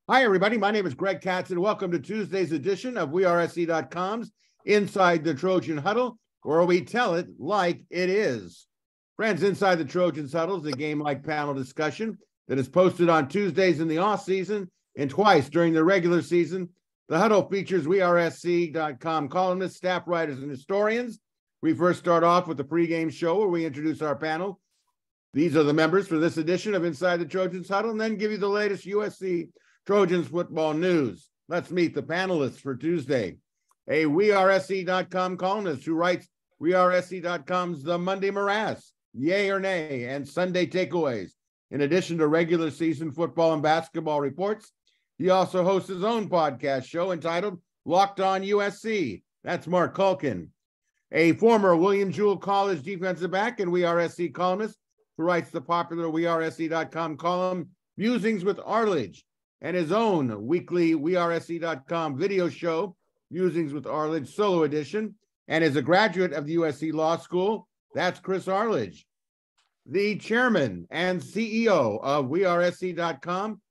Hi, everybody. My name is Greg Katz, and welcome to Tuesday's edition of WeAreSC.com's Inside the Trojan Huddle, where we tell it like it is. Friends, Inside the Trojans Huddle is a game-like panel discussion that is posted on Tuesdays in the off-season and twice during the regular season. The huddle features WeAreSC.com columnists, staff writers, and historians. We first start off with the pregame show where we introduce our panel. These are the members for this edition of Inside the Trojans Huddle, and then give you the latest USC Trojans football news. Let's meet the panelists for Tuesday. A WeAreSC.com columnist who writes WeAreSC.com's The Monday Morass, Yay or Nay, and Sunday Takeaways. In addition to regular season football and basketball reports, he also hosts his own podcast show entitled Locked On USC. That's Marc Kulkin. A former William Jewell College defensive back and WeAreSC columnist who writes the popular WeAreSC.com column Musings with Arledge, and his own weekly WeAreSC.com video show, Musings with Arledge Solo Edition, and is a graduate of the USC Law School. That's Chris Arledge. The chairman and CEO of WeAreSC.com,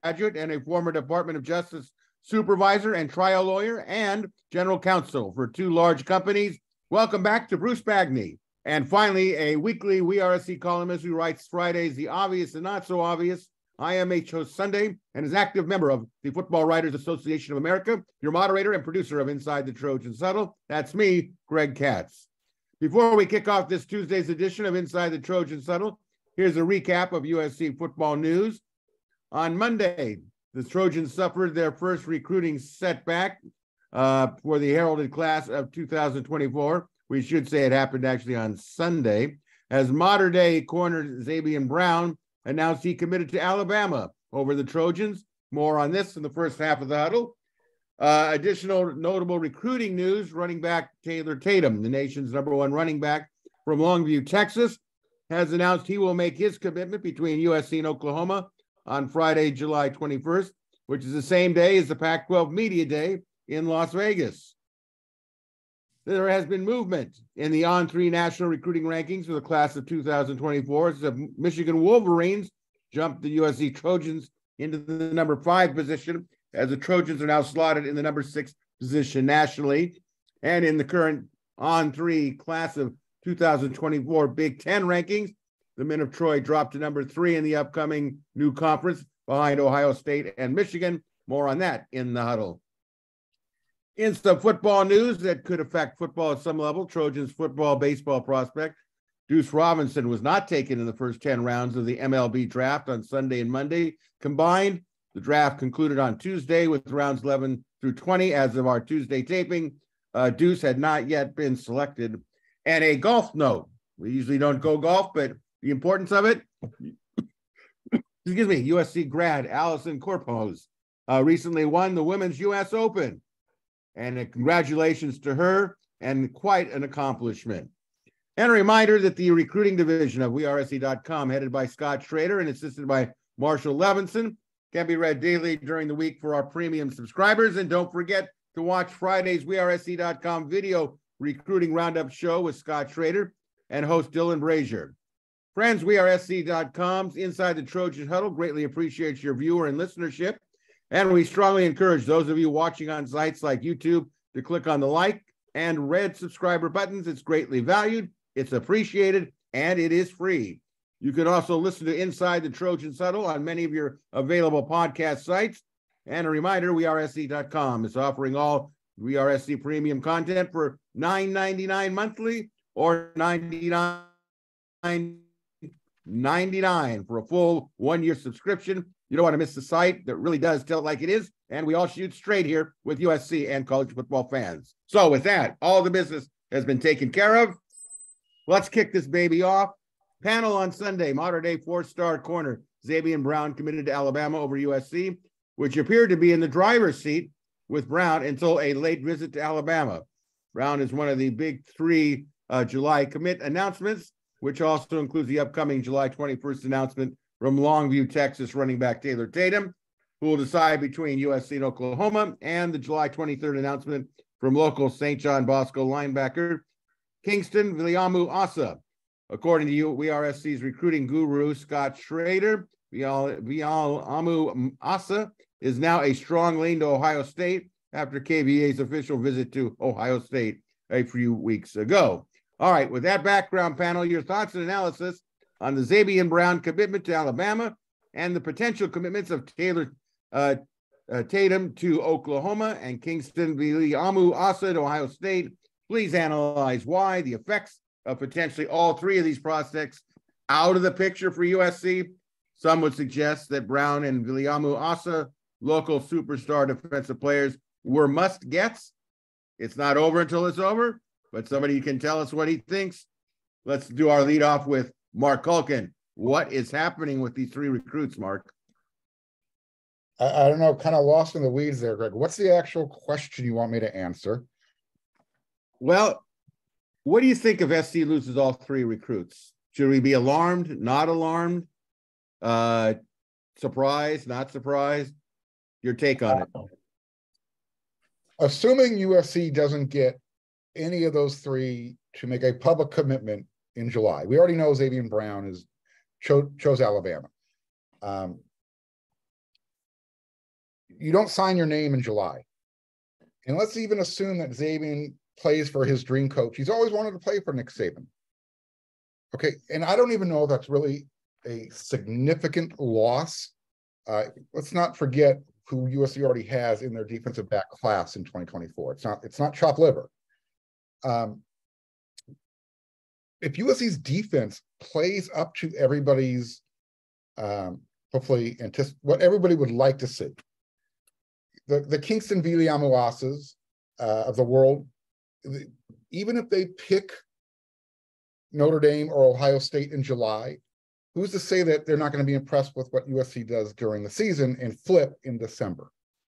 graduate and a former Department of Justice supervisor and trial lawyer and general counsel for two large companies. Welcome back to Bruce Bagni. And finally, a weekly WeAreSC columnist who writes Fridays, The Obvious and Not So Obvious. IMH hosts Sunday and is active member of the Football Writers Association of America, your moderator and producer of Inside the Trojans Huddle. That's me, Greg Katz. Before we kick off this Tuesday's edition of Inside the Trojans Huddle, here's a recap of USC football news. On Monday, the Trojans suffered their first recruiting setback for the heralded class of 2024. We should say it happened actually on Sunday, as modern-day corner Zabian Brown announced he committed to Alabama over the Trojans. More on this in the first half of the huddle. Additional notable recruiting news, running back Taylor Tatum, the nation's #1 running back from Longview, Texas, has announced he will make his commitment between USC and Oklahoma on Friday, July 21st, which is the same day as the Pac-12 Media Day in Las Vegas. There has been movement in the On3 national recruiting rankings for the class of 2024. As the Michigan Wolverines jumped the USC Trojans into the #5 position, as the Trojans are now slotted in the #6 position nationally. And in the current On3 class of 2024 Big Ten rankings, the men of Troy dropped to #3 in the upcoming new conference behind Ohio State and Michigan. More on that in the huddle. In some football news that could affect football at some level, Trojans football baseball prospect Deuce Robinson was not taken in the first 10 rounds of the MLB draft on Sunday and Monday combined. The draft concluded on Tuesday with rounds 11 through 20. As of our Tuesday taping, Deuce had not yet been selected. And a golf note. We usually don't go golf, but the importance of it, USC grad Allison Corpos recently won the Women's U.S. Open. And congratulations to her, and quite an accomplishment. And a reminder that the recruiting division of WeAreSC.com, headed by Scott Schrader and assisted by Marshall Levinson, can be read daily during the week for our premium subscribers. And don't forget to watch Friday's WeAreSC.com video recruiting roundup show with Scott Schrader and host Dylan Brazier. Friends, WeAreSC.com's Inside the Trojan Huddle greatly appreciates your viewer and listenership. And we strongly encourage those of you watching on sites like YouTube to click on the like and red subscriber buttons. It's greatly valued, it's appreciated, and it is free. You can also listen to Inside the Trojans Huddle on many of your available podcast sites. And a reminder, WeAreSC.com is offering all WeAreSC premium content for $9.99 monthly or $99.99 for a full 1-year subscription. You don't want to miss the site that really does tell it like it is. And we all shoot straight here with USC and college football fans. So with that, all the business has been taken care of. Let's kick this baby off. Panel on Sunday, modern-day 4-star corner Zabian Brown committed to Alabama over USC, which appeared to be in the driver's seat with Brown until a late visit to Alabama. Brown is one of the big 3 July commit announcements, which also includes the upcoming July 21st announcement from Longview, Texas, running back Taylor Tatum, who will decide between USC and Oklahoma, and the July 23rd announcement from local St. John Bosco linebacker Kingston Viliamu Asa. According to WeAreSC's recruiting guru, Scott Schrader, Viliamu Asa is now a strong lean to Ohio State after KVA's official visit to Ohio State a few weeks ago. All right, with that background, panel, your thoughts and analysis on the Zabian Brown commitment to Alabama and the potential commitments of Taylor Tatum to Oklahoma and Kingston Viliamu Asa to Ohio State. Please analyze why, the effects of potentially all three of these prospects out of the picture for USC. Some would suggest that Brown and Viliamu Asa, local superstar defensive players, were must-gets. It's not over until it's over, but somebody can tell us what he thinks. Let's do our lead off with Marc Kulkin. What is happening with these three recruits, Mark? I don't know, kind of lost in the weeds there, Greg. What's the actual question you want me to answer? Well, what do you think if SC loses all three recruits? Should we be alarmed, not alarmed, surprised, not surprised? Your take on it. Assuming USC doesn't get any of those three to make a public commitment in July. We already know Zabian Brown chose Alabama. You don't sign your name in July. And let's even assume that Zabian plays for his dream coach. He's always wanted to play for Nick Saban. Okay, and I don't even know if that's really a significant loss. Let's not forget who USC already has in their defensive back class in 2024. It's not chopped liver. If USC's defense plays up to everybody's hopefully what everybody would like to see, the Kingston Viliamu Asas of the world, even if they pick Notre Dame or Ohio State in July, who's to say that they're not going to be impressed with what USC does during the season and flip in December?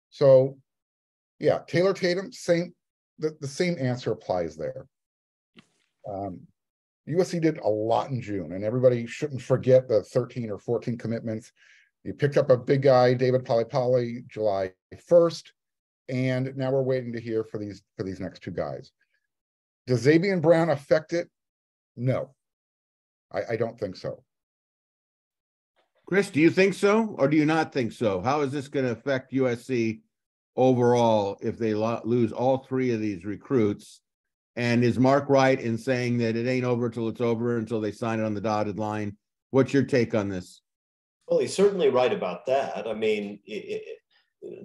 So, yeah, Taylor Tatum, the same answer applies there. USC did a lot in June, and everybody shouldn't forget the 13 or 14 commitments. You picked up a big guy, David Palipali, July 1st, and now we're waiting to hear for these next two guys. Does Zabian Brown affect it? No, I don't think so. Chris, do you think so, or do you not think so? How is this going to affect USC overall if they lose all three of these recruits? And is Mark right in saying that it ain't over till it's over until they sign it on the dotted line? What's your take on this? Well, he's certainly right about that. I mean,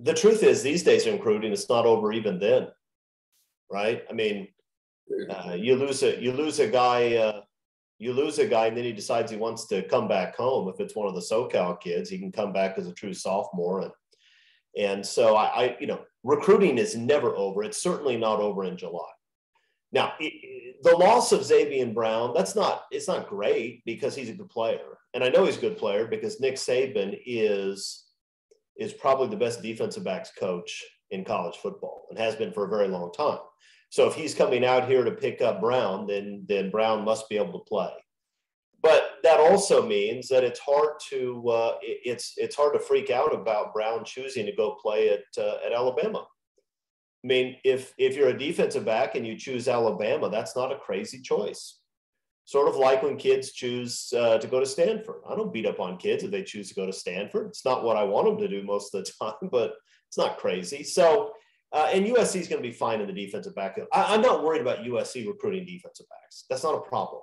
the truth is these days in recruiting, it's not over even then, right? I mean, you lose a guy, and then he decides he wants to come back home. If it's one of the SoCal kids, he can come back as a true sophomore. And so recruiting is never over. It's certainly not over in July. Now, the loss of Zabian Brown, it's not great because he's a good player. And I know he's a good player because Nick Saban is probably the best defensive backs coach in college football and has been for a very long time. So if he's coming out here to pick up Brown, then Brown must be able to play. But that also means that it's hard to freak out about Brown choosing to go play at Alabama. I mean, if you're a defensive back and you choose Alabama, that's not a crazy choice. Sort of like when kids choose to go to Stanford. I don't beat up on kids if they choose to go to Stanford. It's not what I want them to do most of the time, but it's not crazy. So, and USC is going to be fine in the defensive backfield. I'm not worried about USC recruiting defensive backs. That's not a problem.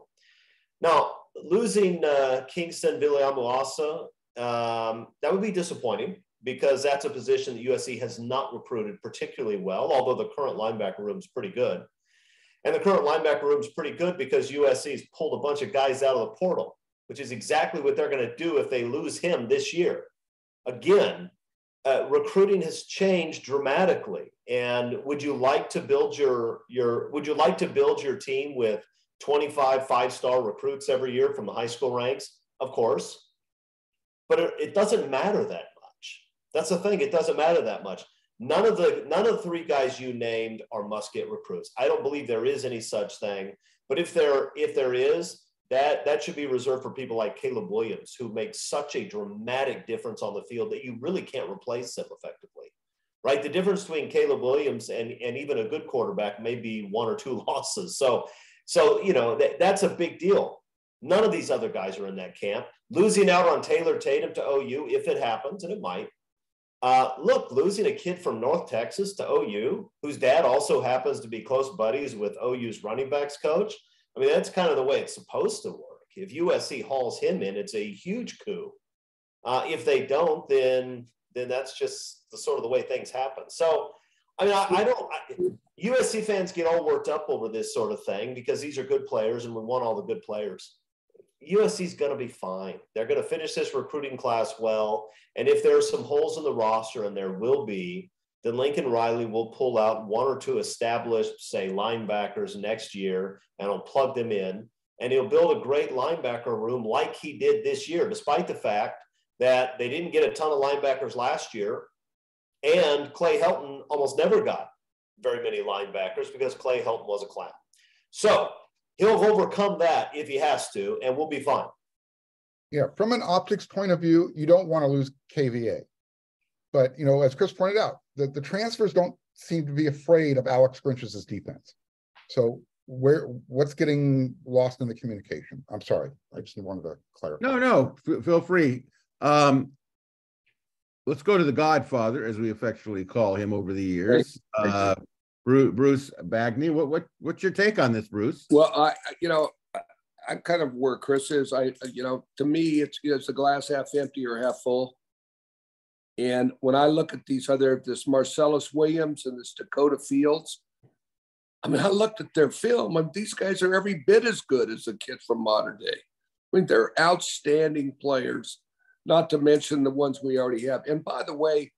Now, losing Kingston Viliamu Asa, that would be disappointing because that's a position that USC has not recruited particularly well, although the current linebacker room is pretty good. And the current linebacker room is pretty good because USC has pulled a bunch of guys out of the portal, which is exactly what they're going to do if they lose him this year. Again, recruiting has changed dramatically. And would you like to build your team with 25 five-star recruits every year from the high school ranks? Of course. But it doesn't matter that much. That's the thing. It doesn't matter that much. None of the three guys you named are must-get recruits. I don't believe there is any such thing. But if there is, that should be reserved for people like Caleb Williams, who make such a dramatic difference on the field that you really can't replace them effectively, right? The difference between Caleb Williams and even a good quarterback may be one or two losses. So that's a big deal. None of these other guys are in that camp. Losing out on Taylor Tatum to OU, if it happens, and it might. Look, losing a kid from North Texas to OU, whose dad also happens to be close buddies with OU's running backs coach. I mean, that's kind of the way it's supposed to work. If USC hauls him in, it's a huge coup. If they don't, then that's just the sort of the way things happen. So, I mean, USC fans get all worked up over this sort of thing because these are good players and we want all the good players. USC is going to be fine. They're going to finish this recruiting class well. And if there are some holes in the roster, and there will be, then Lincoln Riley will pull out one or two established, say, linebackers next year, and he'll plug them in. And he'll build a great linebacker room like he did this year, despite the fact that they didn't get a ton of linebackers last year. And Clay Helton almost never got very many linebackers because Clay Helton was a clown. So he'll overcome that if he has to, and we'll be fine. Yeah, from an optics point of view, you don't want to lose KVA. But, you know, as Chris pointed out, the transfers don't seem to be afraid of Alex Grinch's defense. So what's getting lost in the communication? I'm sorry. I just wanted to clarify. No, feel free. Let's go to the Godfather, as we affectionately call him over the years. Bruce Bagni. What's your take on this, Bruce? Well, I'm kind of where Chris is. To me, it's the glass half empty or half full. And when I look at this Marcellus Williams and this Dakota Fields, I mean, I looked at their film, and these guys are every bit as good as the kid from modern day. I mean, they're outstanding players, not to mention the ones we already have. And by the way,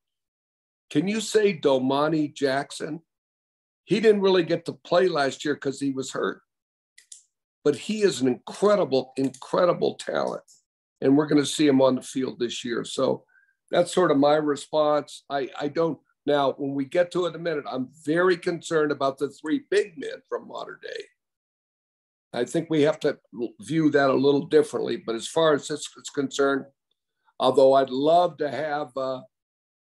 can you say Domani Jackson? He didn't really get to play last year because he was hurt. But he is an incredible, incredible talent. And we're going to see him on the field this year. So that's sort of my response. I don't. Now, when we get to it in a minute, I'm very concerned about the three big men from modern day. I think we have to view that a little differently. But as far as this is concerned, although I'd love to have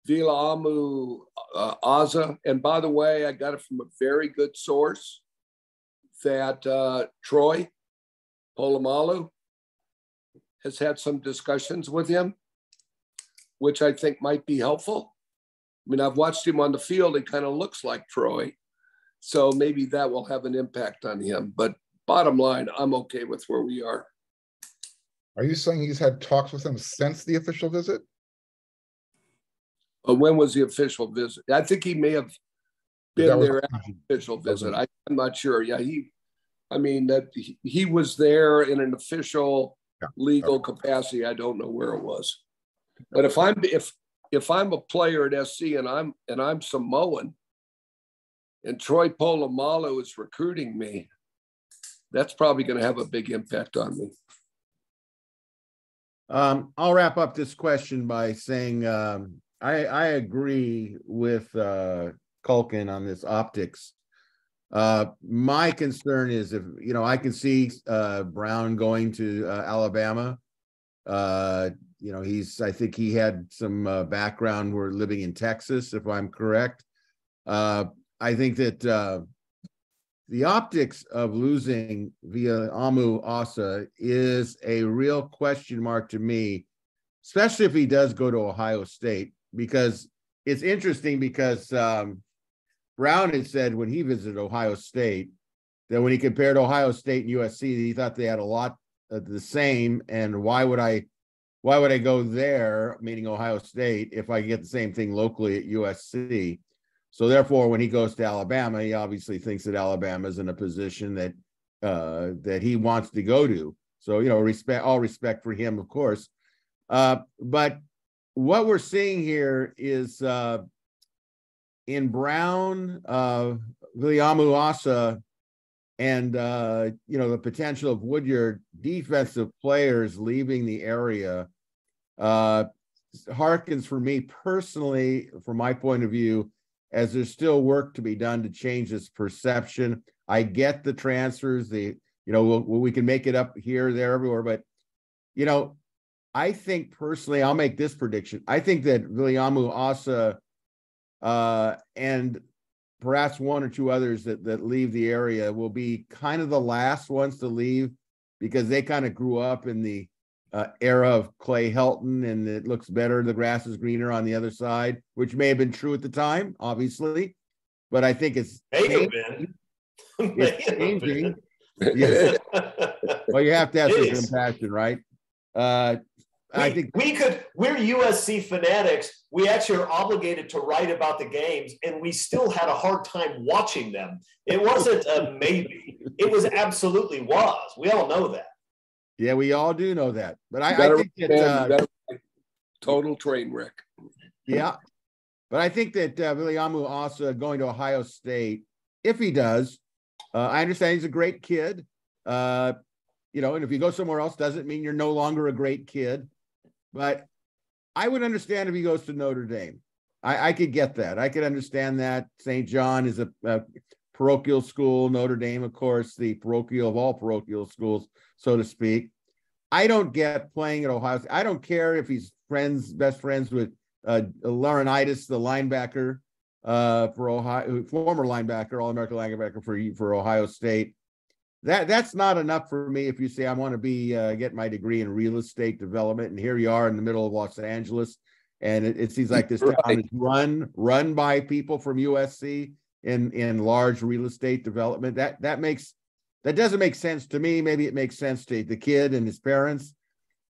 Viliamu Aza, and by the way, I got it from a very good source that Troy Polamalu has had some discussions with him, which I think might be helpful. I mean, I've watched him on the field. He kind of looks like Troy. So maybe that will have an impact on him. But bottom line, I'm okay with where we are. Are you saying he's had talks with him since the official visit? When was the official visit? I think he may have been there at the official visit. I'm not sure. Yeah, he was there in an official legal capacity. I don't know where it was. But if I'm a player at SC and I'm Samoan and Troy Polamalu is recruiting me, that's probably going to have a big impact on me. I'll wrap up this question by saying I agree with Kulkin on this optics. My concern is if, I can see Brown going to Alabama. I think he had some background where living in Texas, if I'm correct. I think that the optics of losing Viliamu Asa is a real question mark to me, especially if he does go to Ohio State, because it's interesting because Brown had said when he visited Ohio State that when he compared Ohio State and USC, he thought they had a lot of the same. And why would I go there, meaning Ohio State, if I can get the same thing locally at USC? So therefore, when he goes to Alabama, he obviously thinks that Alabama is in a position that he wants to go to. So, all respect for him, of course. But what we're seeing here is in Brown, Viliamu Asa, and the potential of Woodyard defensive players leaving the area harkens for me personally, from my point of view, as there's still work to be done to change this perception. I get the transfers, we can make it up here, there, everywhere, but I think personally, I'll make this prediction. I think that Viliamu Asa and perhaps one or two others that leave the area will be kind of the last ones to leave because they kind of grew up in the era of Clay Helton, and it looks better, the grass is greener on the other side, which may have been true at the time, obviously, but I think it's changing. It's changing. Yeah. Well, you have to have some compassion, right? I think we're USC fanatics. We actually are obligated to write about the games, and we still had a hard time watching them. It wasn't a maybe. It was absolutely was. We all know that. Yeah, we all do know that. But I think that total train wreck. Yeah. But I think that Viliamu Asa going to Ohio State, if he does, I understand he's a great kid. And if you go somewhere else, doesn't mean you're no longer a great kid. But I would understand if he goes to Notre Dame. I could get that. I could understand that. St. John is a parochial school. Notre Dame, of course, the parochial of all parochial schools, so to speak. I don't get playing at Ohio State. I don't care if he's best friends with Laurinaitis, the linebacker for Ohio, former linebacker, All-American linebacker for Ohio State. That's not enough for me if you say I want to get my degree in real estate development, and here you are in the middle of Los Angeles, and it seems like this town is run by people from USC in large real estate development. That doesn't make sense to me. Maybe it makes sense to the kid and his parents,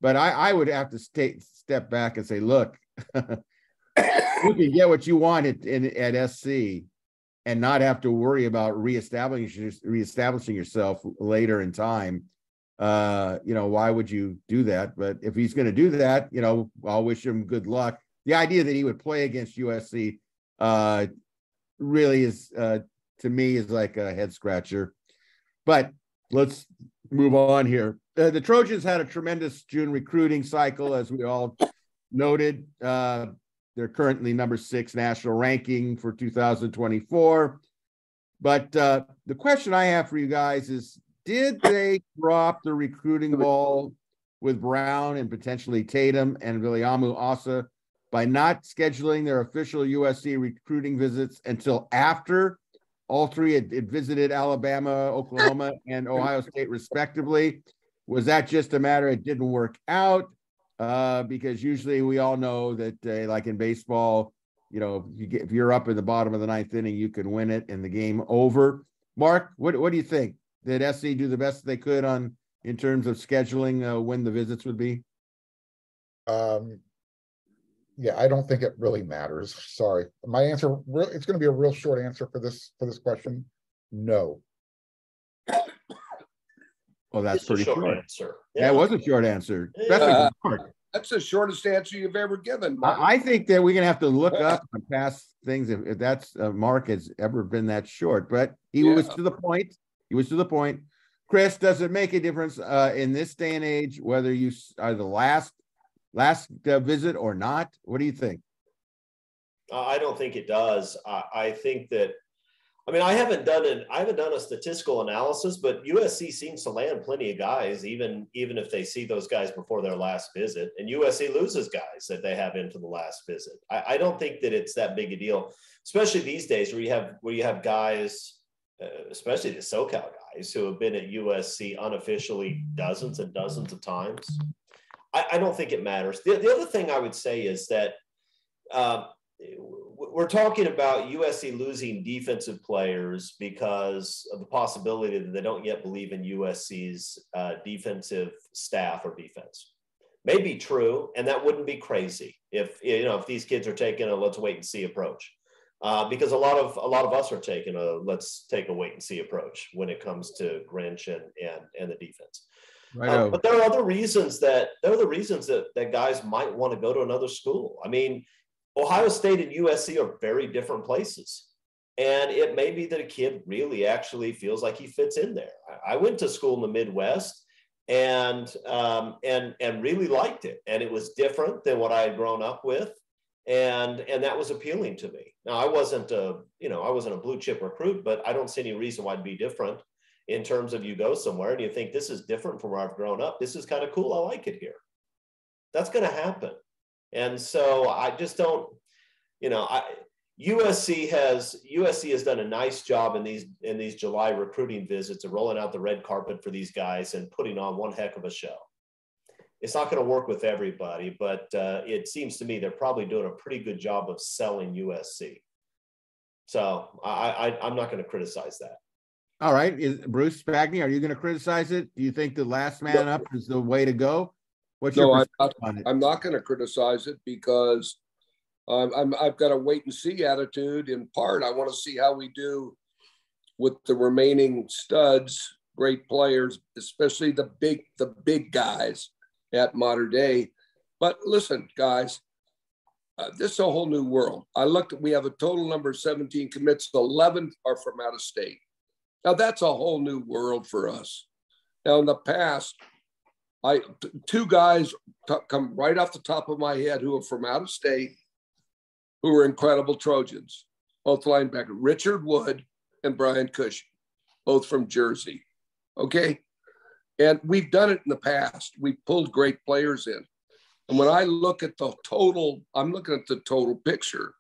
but I would have to step back and say, look, you can get what you want at SC and not have to worry about reestablishing yourself later in time. Why would you do that? But if he's going to do that, I'll wish him good luck. The idea that he would play against USC really is, to me, is like a head scratcher. But let's move on here. The Trojans had a tremendous June recruiting cycle, as we all noted. They're currently number 6 national ranking for 2024. But the question I have for you guys is, did they drop the recruiting ball with Brown and potentially Tatum and Viliamu Asa by not scheduling their official USC recruiting visits until after all three had visited Alabama, Oklahoma, and Ohio State respectively? Was that just a matter it didn't work out? Because usually we all know that, like in baseball, if you're up in the bottom of the 9th inning, you can win it and the game over. Mark, what do you think? Did SC do the best they could in terms of scheduling when the visits would be? Yeah, I don't think it really matters. Sorry, my answer, it's going to be a real short answer for this question. No. Well, that's pretty short. Answer. Yeah, it was a short answer. That's the shortest answer you've ever given, Mark. I think that we're going to have to look up on past things if that's Mark has ever been that short. But he was to the point. He was to the point. Chris, does it make a difference in this day and age whether you are the last visit or not? What do you think? I don't think it does. I think that. I haven't done a statistical analysis, but USC seems to land plenty of guys, even if they see those guys before their last visit, and USC loses guys that they have into the last visit. I don't think that it's that big a deal, especially these days where you have guys, especially the SoCal guys who have been at USC unofficially dozens and dozens of times. I don't think it matters. The other thing I would say is that we're talking about USC losing defensive players because of the possibility that they don't yet believe in USC's defensive staff or defense. May be true, and that wouldn't be crazy if these kids are taking a let's wait and see approach, because a lot of us are taking a let's take a wait and see approach when it comes to Grinch and the defense. Right. But there are other reasons that guys might want to go to another school. Ohio State and USC are very different places. And it may be that a kid really actually feels like he fits in there. I went to school in the Midwest and really liked it. And it was different than what I had grown up with. And that was appealing to me. Now, I wasn't a blue chip recruit, but I don't see any reason why it'd be different in terms of you go somewhere and you think this is different from where I've grown up. This is kind of cool. I like it here. That's going to happen. And so I just don't, USC has done a nice job in these July recruiting visits of rolling out the red carpet for these guys and putting on one heck of a show. It's not going to work with everybody, but it seems to me they're probably doing a pretty good job of selling USC. So I'm not going to criticize that. All right. Bruce Bagni, are you going to criticize it? Do you think the last man up is the way to go? What's your perspective on it? I'm not going to criticize it because I've got a wait and see attitude. In part, I want to see how we do with the remaining studs, great players, especially the big guys at Modern Day. But listen, guys, this is a whole new world. We have a total number of 17 commits. 11 are from out of state. Now that's a whole new world for us. Now in the past, two guys come right off the top of my head who are from out of state, who are incredible Trojans, both linebackers, Richard Wood and Brian Cushing, both from Jersey. Okay. And we've done it in the past. We've pulled great players in. And when I look at the total, I'm looking at the total picture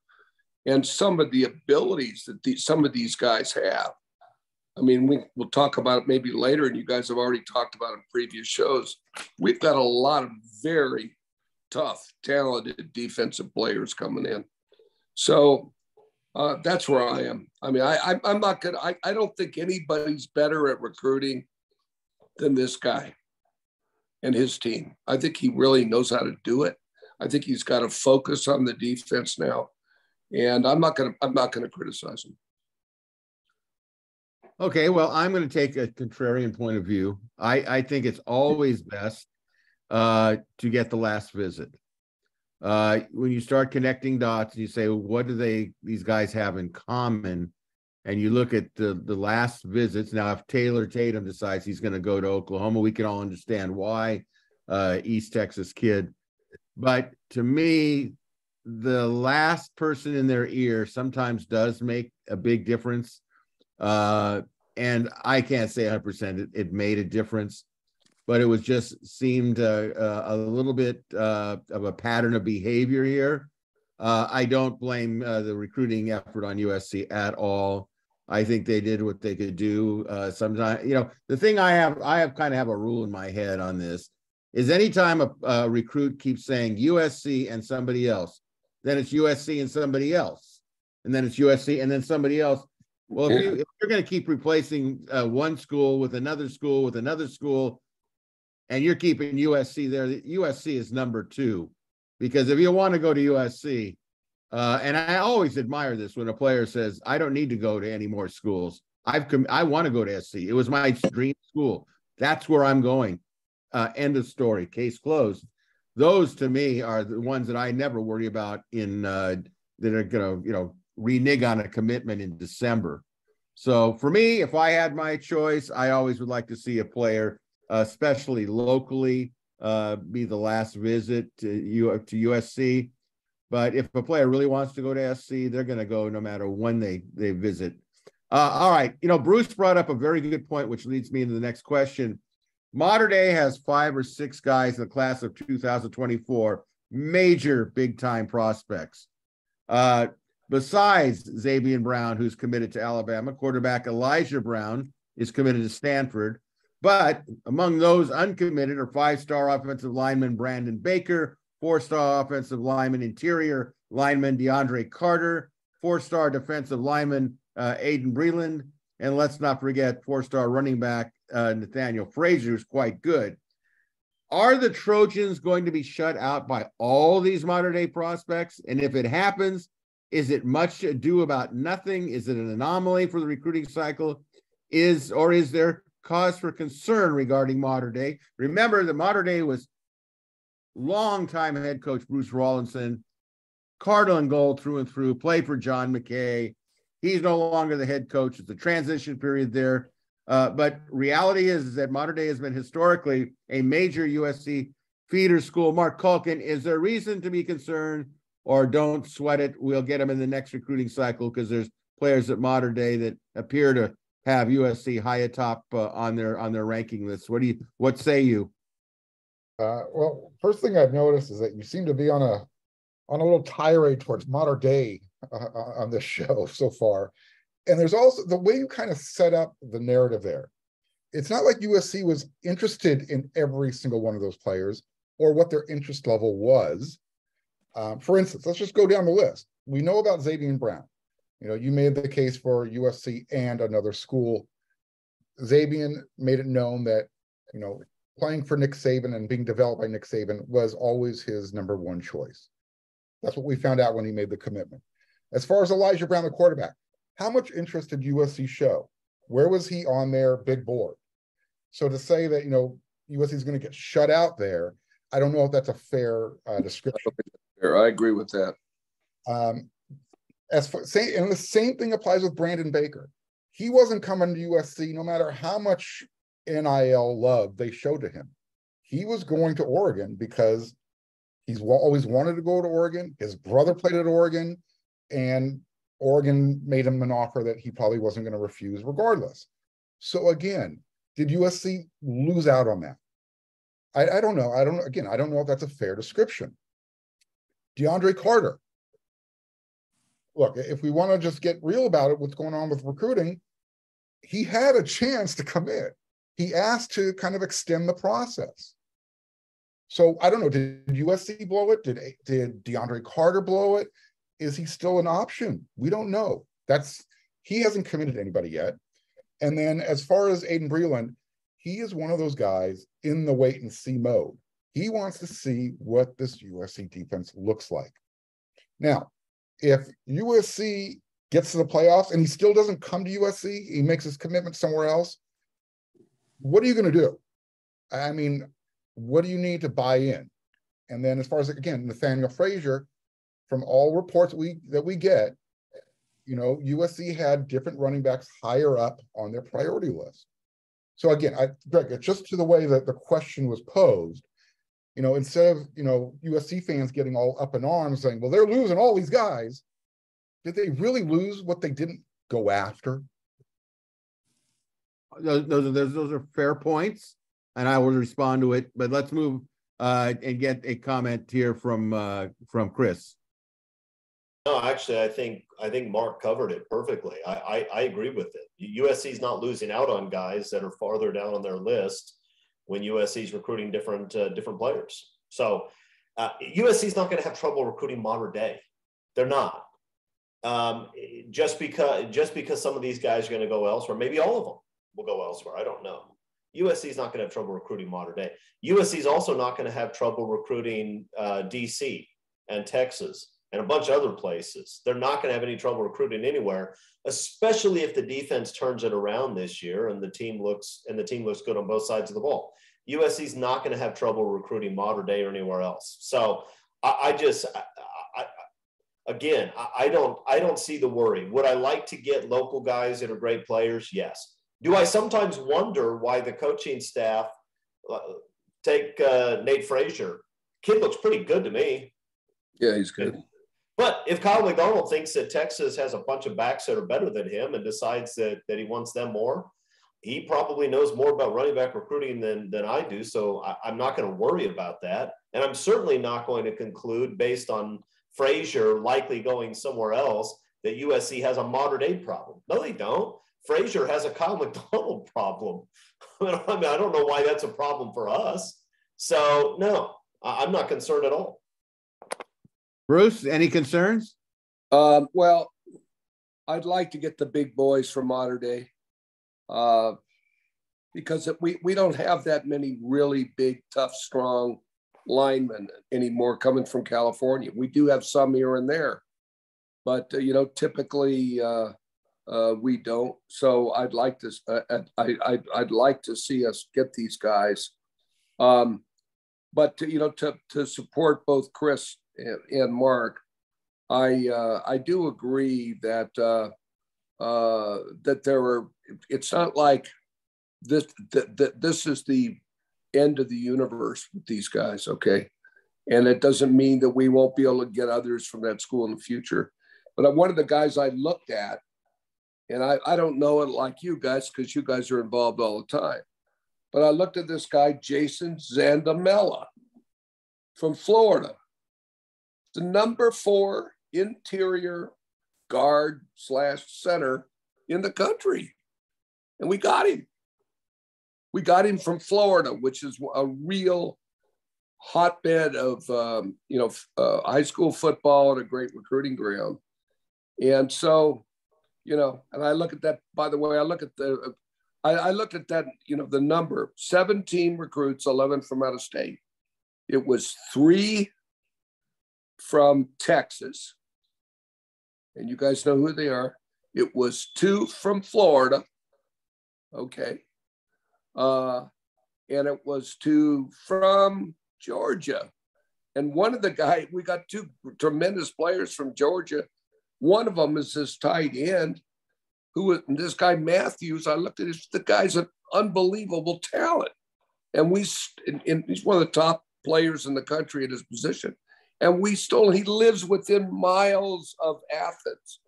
and some of the abilities that some of these guys have. I mean, we'll talk about it maybe later, and you guys have already talked about it in previous shows. We've got a lot of very tough, talented defensive players coming in. So that's where I am. I mean, I'm not going to, I don't think anybody's better at recruiting than this guy and his team. I think he really knows how to do it. I think he's got to focus on the defense now. And I'm not going to criticize him. Okay, well, I'm going to take a contrarian point of view. I think it's always best to get the last visit. When you start connecting dots, you say, well, what do these guys have in common? And you look at the last visits. Now, if Taylor Tatum decides he's going to go to Oklahoma, we can all understand why, East Texas kid. But to me, the last person in their ear sometimes does make a big difference. And I can't say 100% it made a difference, but it was just seemed a little bit of a pattern of behavior here. I don't blame the recruiting effort on USC at all. I think they did what they could do. Sometimes, the thing I kind of have a rule in my head on this is anytime a recruit keeps saying USC and somebody else, then it's USC and somebody else, and then it's USC and then somebody else. Well, if you're going to keep replacing one school with another school with another school, and you're keeping USC there, USC is number 2, because if you want to go to USC, and I always admire this when a player says, "I don't need to go to any more schools. I want to go to SC. It was my dream school. That's where I'm going." End of story. Case closed. Those to me are the ones that I never worry about that are going to renege on a commitment in December. So for me, if I had my choice, I always would like to see a player, especially locally, be the last visit to USC. But if a player really wants to go to SC, they're going to go no matter when they visit. All right. Bruce brought up a very good point, which leads me into the next question. Modern Day has 5 or 6 guys in the class of 2024, major big-time prospects. Besides Xavier Brown, who's committed to Alabama, quarterback Elijah Brown is committed to Stanford. But among those uncommitted are 5-star offensive lineman Brandon Baker, 4-star offensive lineman interior lineman DeAndre Carter, 4-star defensive lineman Aiden Breland, and let's not forget 4-star running back Nathaniel Frazier, who's quite good. Are the Trojans going to be shut out by all these modern day prospects? And if it happens, is it much ado about nothing? Is it an anomaly for the recruiting cycle? Is there cause for concern regarding Modern Day? Remember that Modern Day was longtime head coach Bruce Rawlinson, Cardinal and gold through and through, played for John McKay. He's no longer the head coach. It's a transition period there. But reality is that Modern Day has been historically a major USC feeder school. Marc Kulkin, is there reason to be concerned, or don't sweat it? We'll get them in the next recruiting cycle because there's players at Modern Day that appear to have USC high atop on their ranking list. What say you? Well, first thing I've noticed is that you seem to be on a little tirade towards Modern Day on this show so far. And there's also the way you kind of set up the narrative there. It's not like USC was interested in every single one of those players or what their interest level was. For instance, let's just go down the list. We know about Xavier Brown. You know, you made the case for USC and another school. Xavier made it known that, you know, playing for Nick Saban and being developed by Nick Saban was always his number one choice. That's what we found out when he made the commitment. As far as Elijah Brown, the quarterback, how much interest did USC show? Where was he on their big board? So to say that, you know, USC is going to get shut out there, I don't know if that's a fair description. I agree with that. And the same thing applies with Brandon Baker. He wasn't coming to USC no matter how much NIL love they showed to him. He was going to Oregon because he's always wanted to go to Oregon. His brother played at Oregon, and Oregon made him an offer that he probably wasn't going to refuse regardless. So again, did USC lose out on that? I don't know. I don't know if that's a fair description. DeAndre Carter. Look, if we want to just get real about it, what's going on with recruiting, he had a chance to come in. He asked to kind of extend the process. So I don't know, did USC blow it? Did DeAndre Carter blow it? Is he still an option? We don't know. He hasn't committed to anybody yet. And then as far as Aiden Breland, he is one of those guys in the wait and see mode. He wants to see what this USC defense looks like. Now, if USC gets to the playoffs and he still doesn't come to USC, he makes his commitment somewhere else, what are you going to do? I mean, what do you need to buy in? And then as far as, again, Nathaniel Frazier, from all reports that we get, you know, USC had different running backs higher up on their priority list. So again, Greg, it's just to the way that the question was posed, you know, instead of, you know, USC fans getting all up in arms saying, well, they're losing all these guys. Did they really lose what they didn't go after? Those are fair points, and I will respond to it. But let's move and get a comment here from Chris. No, actually, I think Mark covered it perfectly. I agree with it. USC is not losing out on guys that are farther down on their list when USC is recruiting different players. So USC is not going to have trouble recruiting modern day. They're not. Just because some of these guys are going to go elsewhere, maybe all of them will go elsewhere. I don't know. USC is not going to have trouble recruiting modern day. USC is also not going to have trouble recruiting DC and Texas and a bunch of other places. They're not going to have any trouble recruiting anywhere, especially if the defense turns it around this year and the team looks good on both sides of the ball. USC is not going to have trouble recruiting modern day or anywhere else. So I don't see the worry. Would I like to get local guys that are great players? Yes. Do I sometimes wonder why the coaching staff take Nate Frazier? Kid looks pretty good to me. Yeah, he's good. But if Kyle McDonald thinks that Texas has a bunch of backs that are better than him and decides that he wants them more, he probably knows more about running back recruiting than I do. So I'm not going to worry about that. And I'm certainly not going to conclude based on Frazier likely going somewhere else that USC has a modern day problem. No, they don't. Frazier has a Kyle McDonald problem. I mean, I don't know why that's a problem for us. So no, I'm not concerned at all. Bruce, any concerns? Well, I'd like to get the big boys from modern day because we don't have that many really big, tough, strong linemen anymore coming from California. We do have some here and there, but typically we don't. So I'd like to I'd like to see us get these guys, but to support both Chris and Mark, I do agree that that there were. It's not like this is the end of the universe with these guys, okay? And it doesn't mean that we won't be able to get others from that school in the future. But one of the guys I looked at, and I don't know it like you guys because you guys are involved all the time, but I looked at this guy, Jason Zandamela from Florida, the number 4 interior guard / center in the country. And we got him. We got him from Florida, which is a real hotbed of, high school football and a great recruiting ground. And so, and I look at that, by the way, I looked at that, the number, 17 recruits, 11 from out of state. It was 3 from Texas. And you guys know who they are. It was 2 from Florida. Okay. And it was 2 from Georgia. And one of the guys, we got 2 tremendous players from Georgia. One of them is this tight end, this guy Matthews. I looked at the guy's an unbelievable talent. And he's one of the top players in the country at his position. And he lives within miles of Athens.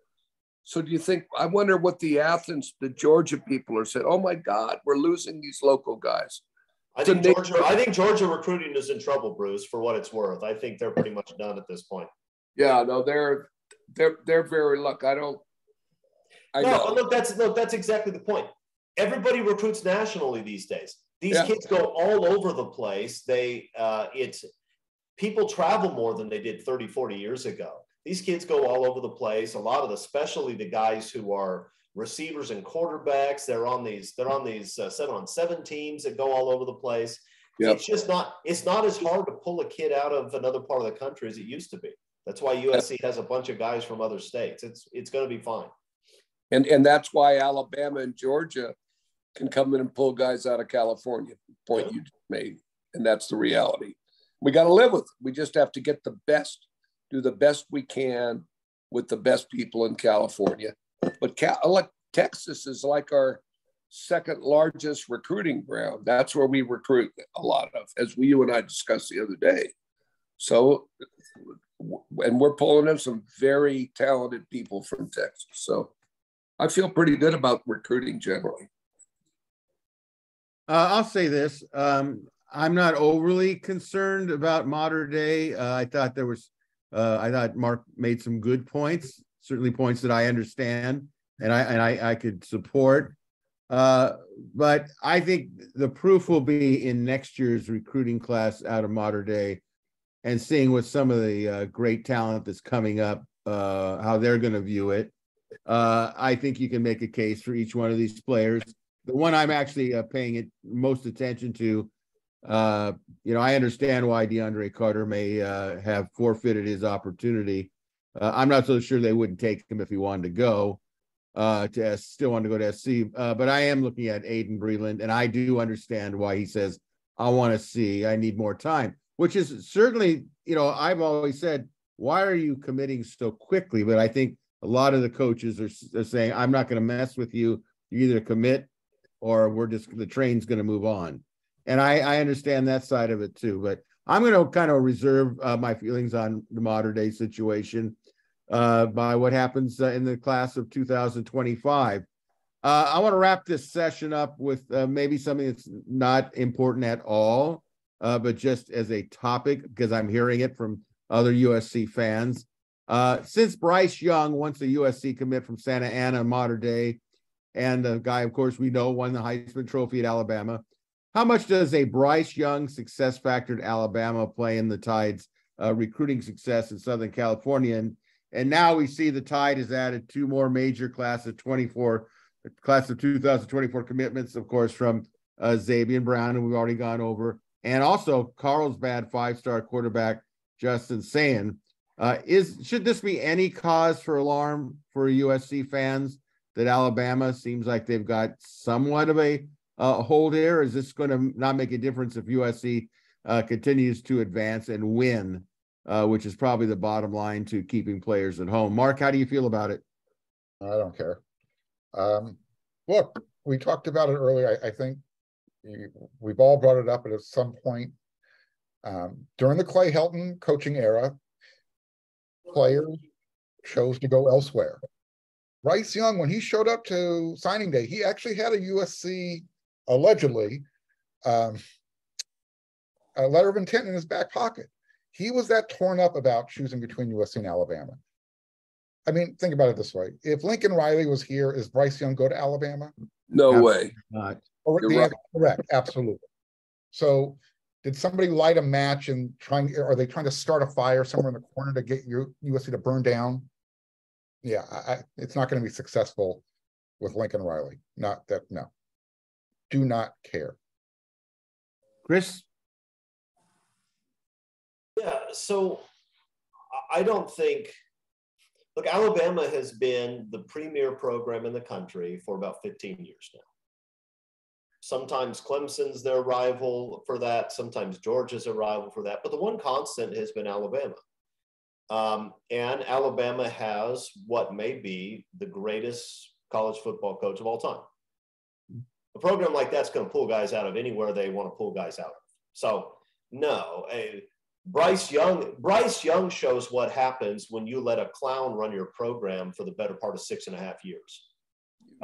So do you think, I wonder what the Georgia people are saying, oh my God, we're losing these local guys. I think Georgia recruiting is in trouble, Bruce, for what it's worth. I think they're pretty much done at this point. Yeah, no, they're very lucky. That's exactly the point. Everybody recruits nationally these days. These kids go all over the place. People travel more than they did 30, 40 years ago. These kids go all over the place. A lot of especially the guys who are receivers and quarterbacks, they're on these 7-on-7 teams that go all over the place. Yep. It's not as hard to pull a kid out of another part of the country as it used to be. That's why USC has a bunch of guys from other states. It's going to be fine. And that's why Alabama and Georgia can come in and pull guys out of California, point you made. And that's the reality. We got to live with it. We just have to do the best we can with the best people in California. But Texas is like our second largest recruiting ground. That's where we recruit a lot of, as you and I discussed the other day. So, and we're pulling in some very talented people from Texas. So I feel pretty good about recruiting generally. I'll say this. I'm not overly concerned about modern day. I thought Marc made some good points, certainly points that I understand and I could support. But I think the proof will be in next year's recruiting class out of modern day and seeing what some of the great talent that's coming up, how they're going to view it. I think you can make a case for each one of these players. The one I'm actually paying most attention to, I understand why DeAndre Carter may have forfeited his opportunity. I'm not so sure they wouldn't take him if he wanted to go still wanted to go to SC. But I am looking at Aiden Breland, and I do understand why he says, I want to see, I need more time, which is certainly, I've always said, why are you committing so quickly? But I think a lot of the coaches are saying, I'm not going to mess with you. You either commit or the train's going to move on. And I understand that side of it too, but I'm going to kind of reserve my feelings on the modern day situation by what happens in the class of 2025. I want to wrap this session up with maybe something that's not important at all, but just as a topic, because I'm hearing it from other USC fans. Since Bryce Young, once a USC commit from Santa Ana, modern day, and a guy, of course, we know won the Heisman Trophy at Alabama, how much does a Bryce Young success factor at Alabama play in the Tide's recruiting success in Southern California? And now we see the Tide has added 2 more major class of 2024 commitments, of course, from Xavier Brown, and we've already gone over, and also Carlsbad 5-star quarterback Justin Sand. Should this be any cause for alarm for USC fans that Alabama seems like they've got somewhat of a hold here? Is this going to not make a difference if USC continues to advance and win, which is probably the bottom line to keeping players at home? Marc, how do you feel about it? I don't care. Look, we talked about it earlier. I think we've all brought it up at some point. During the Clay Helton coaching era, players chose to go elsewhere. Bryce Young, when he showed up to signing day, he actually had a USC, allegedly, a letter of intent in his back pocket. He was that torn up about choosing between USC and Alabama. I mean, think about it this way. If Lincoln Riley was here, is Bryce Young go to Alabama? No way. Not. Or the answer is correct, absolutely. So did somebody light a match and are they trying to start a fire somewhere in the corner to get USC to burn down? Yeah, it's not going to be successful with Lincoln Riley. Not that, no. Do not care. Chris? Yeah, so I don't think, look, Alabama has been the premier program in the country for about 15 years now. Sometimes Clemson's their rival for that. Sometimes Georgia's a rival for that. But the one constant has been Alabama. And Alabama has what may be the greatest college football coach of all time. A program like that's going to pull guys out of anywhere they want to pull guys out of. So, no. Bryce Young shows what happens when you let a clown run your program for the better part of 6.5 years.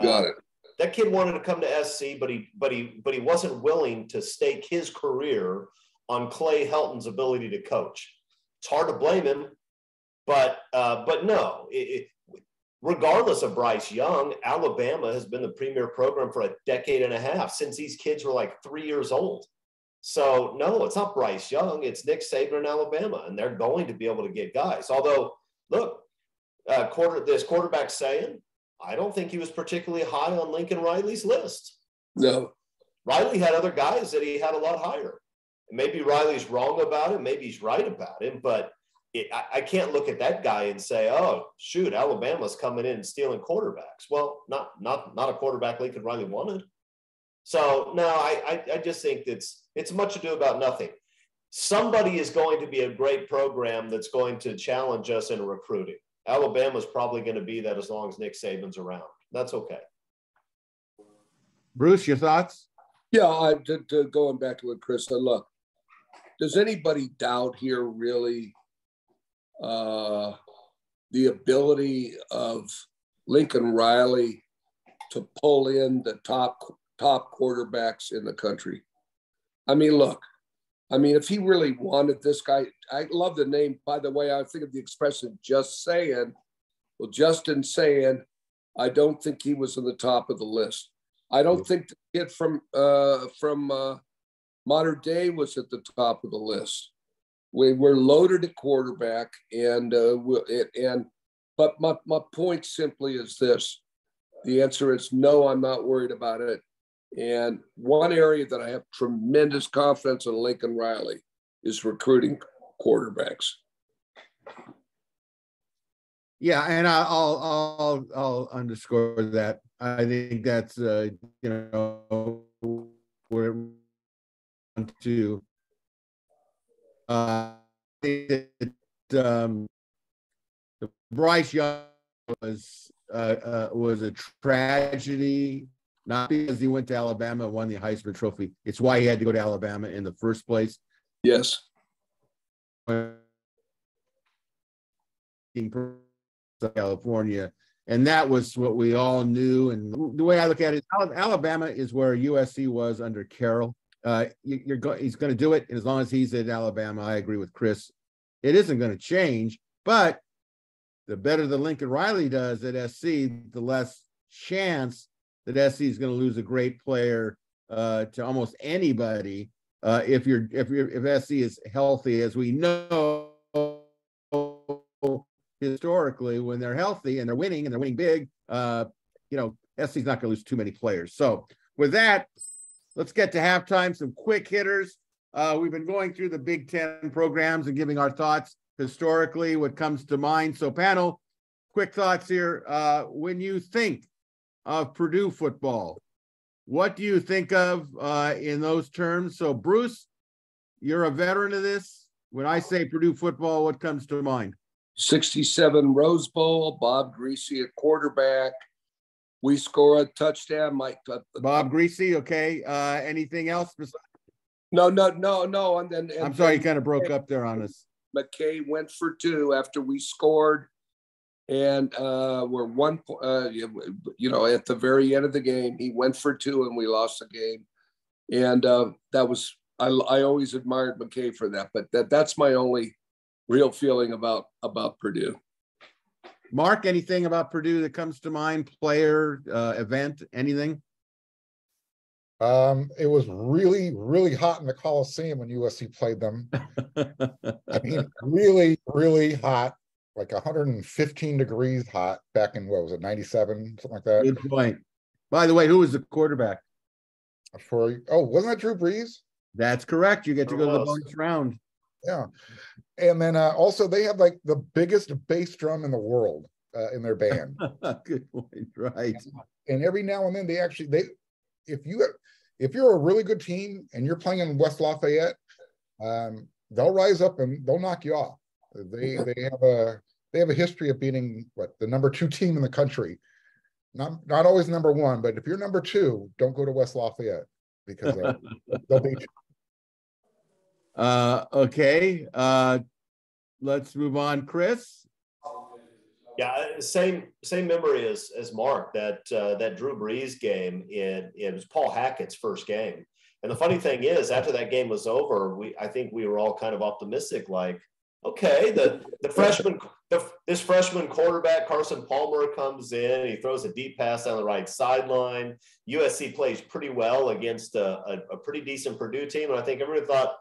Got it. That kid wanted to come to SC, but he wasn't willing to stake his career on Clay Helton's ability to coach. It's hard to blame him, but no. Regardless of Bryce Young, Alabama has been the premier program for a decade and a half since these kids were like 3 years old. So no, it's not Bryce Young. It's Nick Saban in Alabama, and they're going to be able to get guys. Although, look, this quarterback saying, I don't think he was particularly high on Lincoln Riley's list. No. Riley had other guys that he had a lot higher. Maybe Riley's wrong about him. Maybe he's right about him. But I can't look at that guy and say, oh, shoot, Alabama's coming in and stealing quarterbacks. Well, not a quarterback Lincoln Riley wanted. So, no, I just think it's much ado about nothing. Somebody is going to be a great program that's going to challenge us in recruiting. Alabama's probably going to be that as long as Nick Saban's around. That's okay. Bruce, your thoughts? Yeah, going back to what Chris said, look, does anybody doubt here really the ability of Lincoln Riley to pull in the top quarterbacks in the country? I mean, look, if he really wanted this guy, I love the name, by the way. I think of the expression just saying. Well, Justin saying, I don't think he was on the top of the list. I don't think the kid from Modern Day was at the top of the list. We were loaded at quarterback, but my point simply is this. The answer is no, I'm not worried about it. And one area that I have tremendous confidence in Lincoln Riley is recruiting quarterbacks. Yeah, and I'll underscore that. I think that's where to Bryce Young was a tragedy. Not because he went to Alabama and won the Heisman Trophy. It's why he had to go to Alabama in the first place. Yes. California. And that was what we all knew. And the way I look at it, Alabama is where USC was under Carroll. He's going to do it. And as long as he's at Alabama, I agree with Chris. It isn't going to change. But the better the Lincoln Riley does at SC, the less chance that SC is going to lose a great player to almost anybody if SC is healthy, as we know historically when they're healthy and they're winning big. SC's not going to lose too many players. So with that, let's get to halftime. Some quick hitters. We've been going through the Big Ten programs and giving our thoughts historically, what comes to mind. So panel, quick thoughts here. When you think of Purdue football, what do you think of in those terms? So Bruce, you're a veteran of this. When I say Purdue football, what comes to mind? 67 Rose Bowl, Bob Greasy at quarterback. We score a touchdown. Bob Greasy, okay. Anything else? No. And I'm sorry, you kind of broke up there on us. McKay went for 2 after we scored. And we're at the very end of the game, he went for 2 and we lost the game. And that was, I always admired McKay for that, but that's my only real feeling about Purdue. Mark, anything about Purdue that comes to mind? Player, event, anything? It was really, really hot in the Coliseum when USC played them. I mean, really, really hot, like 115 degrees hot back in, what was it, 97, something like that. Good point. By the way, who was the quarterback? Wasn't that Drew Brees? That's correct. You get to go to the bonus round. Yeah. And then also they have like the biggest bass drum in the world in their band. Good point. Right. And every now and then if you're a really good team and you're playing in West Lafayette, they'll rise up and they'll knock you off. They have a history of beating the number 2 team in the country. Not always number 1, but if you're number 2, don't go to West Lafayette because they'll beat you. Okay. Let's move on, Chris. Yeah, same memory as Mark. That Drew Brees game. It was Paul Hackett's first game, and the funny thing is, after that game was over, I think we were all kind of optimistic, like, okay, this freshman quarterback Carson Palmer comes in, he throws a deep pass down the right sideline. USC plays pretty well against a pretty decent Purdue team, and I think everyone thought,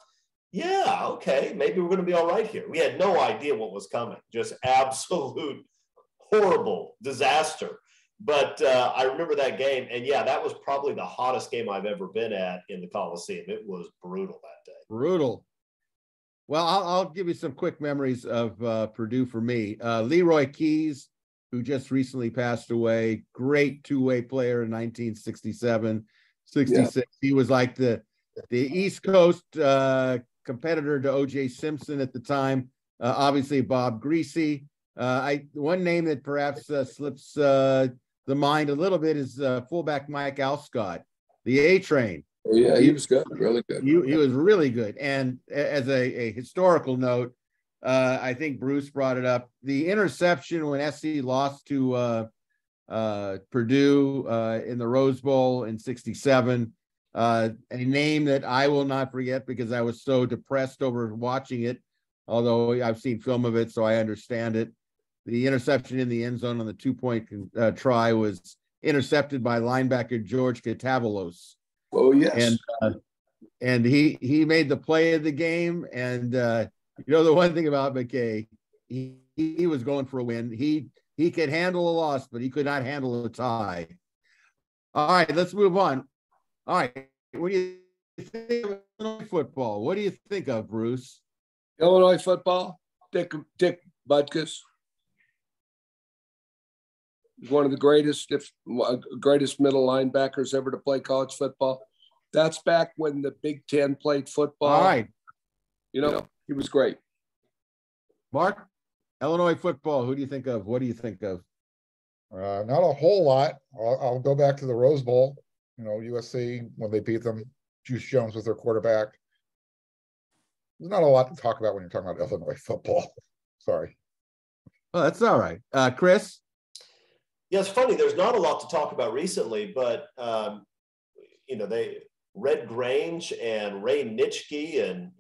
yeah, okay, maybe we're going to be all right here. We had no idea what was coming, just absolute horrible disaster. But I remember that game, and yeah, that was probably the hottest game I've ever been at in the Coliseum. It was brutal that day. Brutal. Well, I'll give you some quick memories of Purdue for me. Leroy Keys, who just recently passed away, great two-way player in 1967, 66. Yeah. He was like the East Coast competitor to O.J. Simpson at the time. Obviously, Bob Greasy. One name that perhaps slips the mind a little bit is fullback Mike Alscott, the A-Train. Oh, yeah, he was good, really good. He was really good. And as a historical note, I think Bruce brought it up. The interception when SC lost to Purdue in the Rose Bowl in 67, a name that I will not forget because I was so depressed over watching it, although I've seen film of it, so I understand it. The interception in the end zone on the 2-point try was intercepted by linebacker George Katavalos. Oh, yes. And he made the play of the game. And the one thing about McKay, he was going for a win. He could handle a loss, but he could not handle a tie. All right, let's move on. All right, what do you think of Illinois football? What do you think of, Bruce? Illinois football, Dick Butkus. One of the greatest middle linebackers ever to play college football. That's back when the Big Ten played football. All right. He was great. Mark, Illinois football, who do you think of? What do you think of? Not a whole lot. I'll go back to the Rose Bowl. USC, when they beat them, Juice Jones was their quarterback. There's not a lot to talk about when you're talking about Illinois football. Sorry. Oh, that's all right. Chris? Yeah, it's funny. There's not a lot to talk about recently, but Red Grange and Ray Nitschke and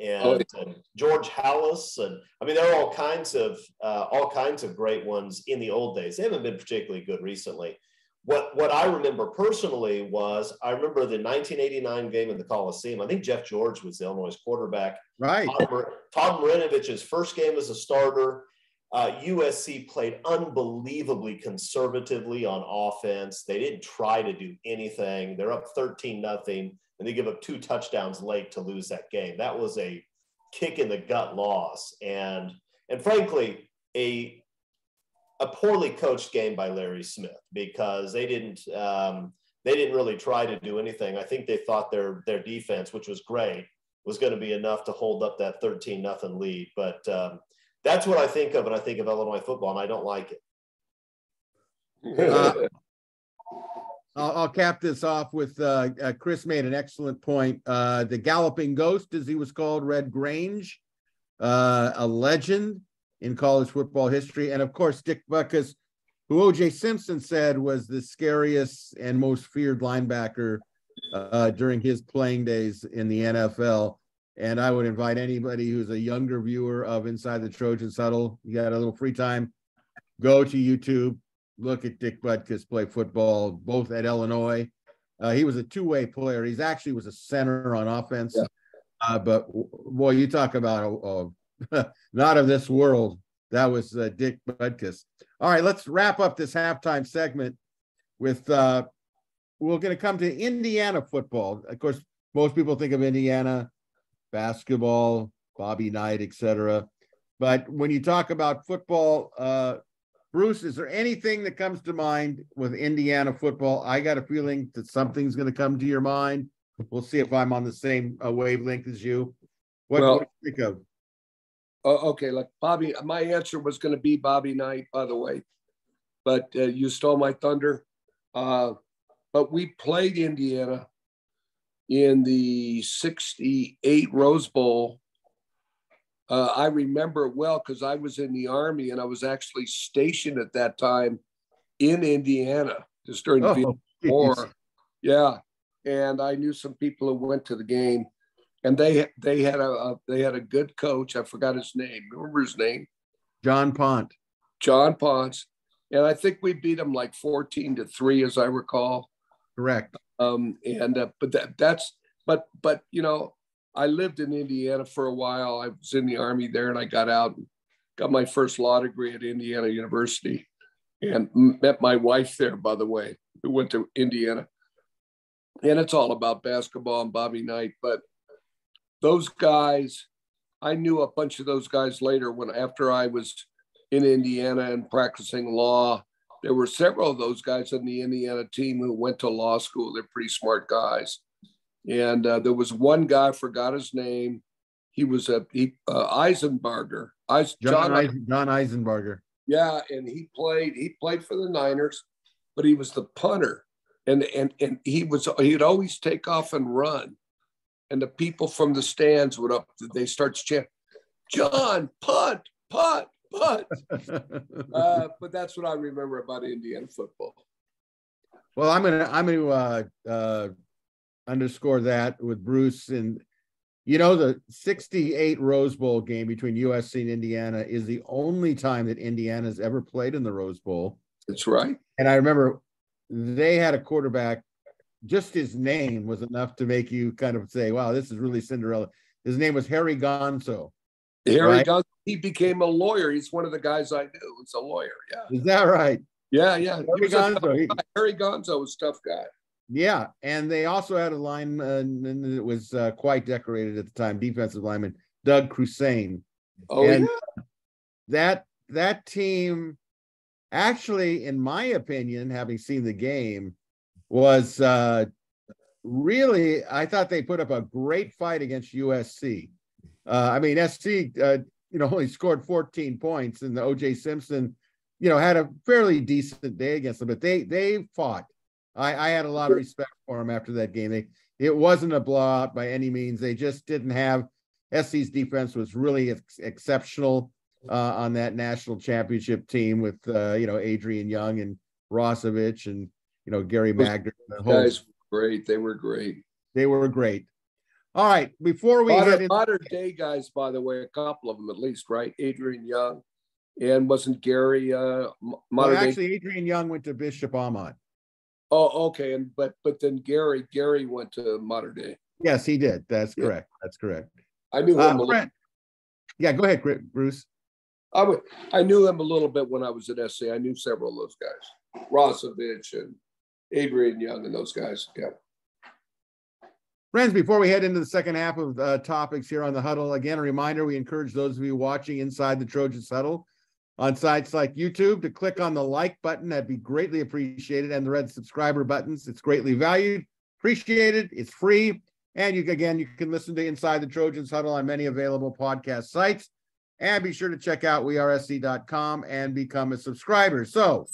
George Hallis, and I mean there are all kinds of great ones in the old days. They haven't been particularly good recently. What I remember personally was I remember the 1989 game in the Coliseum. I think Jeff George was the Illinois quarterback. Right. Todd Marinovich's first game as a starter. USC played unbelievably conservatively on offense. They didn't try to do anything. They're up 13-0, and they give up 2 touchdowns late to lose that game. That was a kick in the gut loss, and frankly, a poorly coached game by Larry Smith because they didn't really try to do anything. I think they thought their defense, which was great, was going to be enough to hold up that 13-0 lead, but that's what I think of when I think of Illinois football, and I don't like it. I'll cap this off with Chris made an excellent point. The Galloping Ghost, as he was called, Red Grange, a legend in college football history. And, of course, Dick Butkus, who O.J. Simpson said was the scariest and most feared linebacker during his playing days in the NFL. And I would invite anybody who's a younger viewer of Inside the Trojans Huddle, you got a little free time, go to YouTube, look at Dick Butkus play football, both at Illinois. He was a two-way player. He's actually was a center on offense. Yeah. But boy, you talk about not of this world. That was Dick Butkus. All right, let's wrap up this halftime segment with we're going to come to Indiana football. Of course, most people think of Indiana basketball, Bobby Knight, etc. But when you talk about football, Bruce, is there anything that comes to mind with Indiana football? I got a feeling that something's going to come to your mind. We'll see if I'm on the same wavelength as you. What do you think of? Okay, like Bobby, my answer was going to be Bobby Knight, by the way, but you stole my thunder. But we played Indiana in the '68 Rose Bowl. I remember it well because I was in the Army and I was actually stationed at that time in Indiana just during the Vietnam War. Yeah, and I knew some people who went to the game, and they had a good coach. I forgot his name. Remember his name? John Pont. John Ponce, and I think we beat them like 14-3, as I recall. Correct. But you know, I lived in Indiana for a while. I was in the Army there, and I got out and got my first law degree at Indiana University, and met my wife there, by the way, who went to Indiana. And it's all about basketball and Bobby Knight. But those guys, I knew a bunch of those guys later after I was in Indiana and practicing law. There were several of those guys on the Indiana team who went to law school. They're pretty smart guys. And there was one guy, I forgot his name. He was Eisenbarger. John Eisenbarger. Yeah, and he played for the Niners, but he was the punter. And he'd always take off and run. And the people from the stands they start chanting, "John, punt, punt, punt." But that's what I remember about Indiana football. Well, I'm gonna underscore that with Bruce. And the '68 Rose Bowl game between USC and Indiana is the only time that Indiana's ever played in the Rose Bowl. That's right. And I remember they had a quarterback, just his name was enough to make you kind of say, wow, this is really Cinderella. His name was Harry Gonzo. Gonzo, he became a lawyer. He's one of the guys I knew. He's a lawyer. Yeah. Is that right? Yeah. Harry Gonzo was a tough guy. Yeah. And they also had a lineman that was quite decorated at the time, defensive lineman, Doug Crusane. Oh, and that team, actually, in my opinion, having seen the game, was really, I thought they put up a great fight against USC. SC, only scored 14 points, and the O.J. Simpson, had a fairly decent day against them, but they fought. I had a lot of respect for them after that game. It wasn't a blowout by any means. They just didn't have, SC's defense was really exceptional on that national championship team with, Adrian Young and Rosevich and, Gary Magner. Guys were great. They were great. They were great. All right. Before we modern day guys, by the way, a couple of them at least, right? Adrian Young, and wasn't Gary actually, Adrian Young went to Bishop Ahmad. Oh, okay. But then Gary went to modern day. Yes, he did. That's correct. That's correct. I knew him a little. Yeah, go ahead, Bruce. I knew him a little bit when I was at SC. I knew several of those guys, Rosevich and Adrian Young and those guys. Yeah. Friends, before we head into the second half of topics here on the Huddle, again, a reminder, we encourage those of you watching Inside the Trojans Huddle on sites like YouTube to click on the like button. That'd be greatly appreciated. And the red subscriber buttons. It's greatly valued, appreciated. It's free. And you can listen to Inside the Trojans Huddle on many available podcast sites. And be sure to check out WeAreSC.com and become a subscriber. So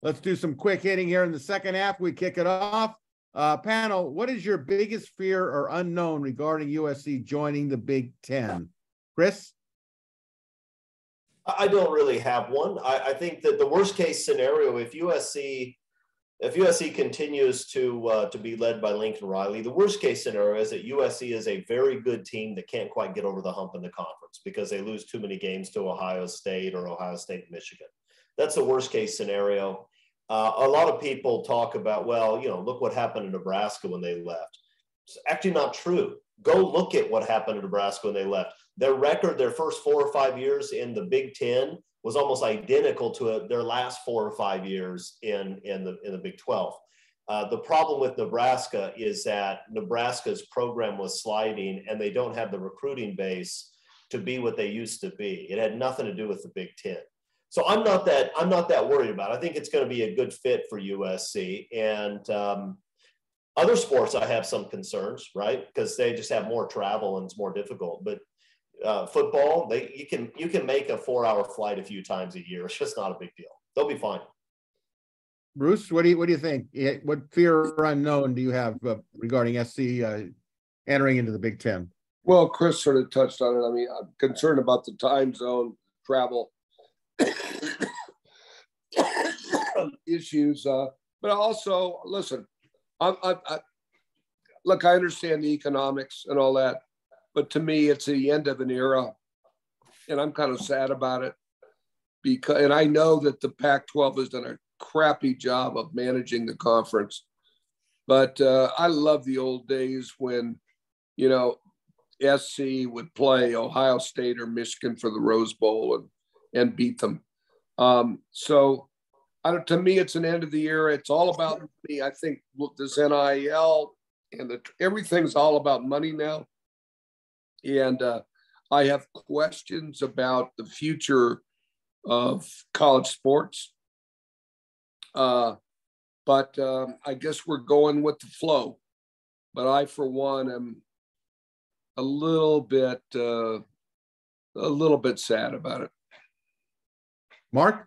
let's do some quick hitting here in the second half. We kick it off. Panel, what is your biggest fear or unknown regarding USC joining the Big Ten? Chris? I don't really have one. I think that the worst case scenario, if USC continues to be led by Lincoln Riley, the worst case scenario is that USC is a very good team that can't quite get over the hump in the conference because they lose too many games to Ohio State or Ohio State, Michigan. That's the worst case scenario. A lot of people talk about, well, look what happened in Nebraska when they left. It's actually not true. Go look at what happened in Nebraska when they left. Their record, their first 4 or 5 years in the Big Ten was almost identical to their last 4 or 5 years in the Big 12. The problem with Nebraska is that Nebraska's program was sliding, and they don't have the recruiting base to be what they used to be. It had nothing to do with the Big Ten. So I'm not that worried about it. I think it's going to be a good fit for USC. And other sports, I have some concerns, right? Because they just have more travel and it's more difficult. But football, you can make a 4-hour flight a few times a year. It's just not a big deal. They'll be fine. Bruce, what do you think? What fear or unknown do you have regarding SC entering into the Big Ten? Well, Chris sort of touched on it. I mean, I'm concerned about the time zone, travel issues, but also, listen, look, I understand the economics and all that, but to me, it's the end of an era, and I'm kind of sad about it and I know that the Pac-12 has done a crappy job of managing the conference, but I love the old days when, SC would play Ohio State or Michigan for the Rose Bowl and beat them. So to me, it's an end of the era. It's all about me. I think this NIL and everything's all about money now. And I have questions about the future of college sports. But I guess we're going with the flow. But I, for one, am a little bit sad about it. Mark?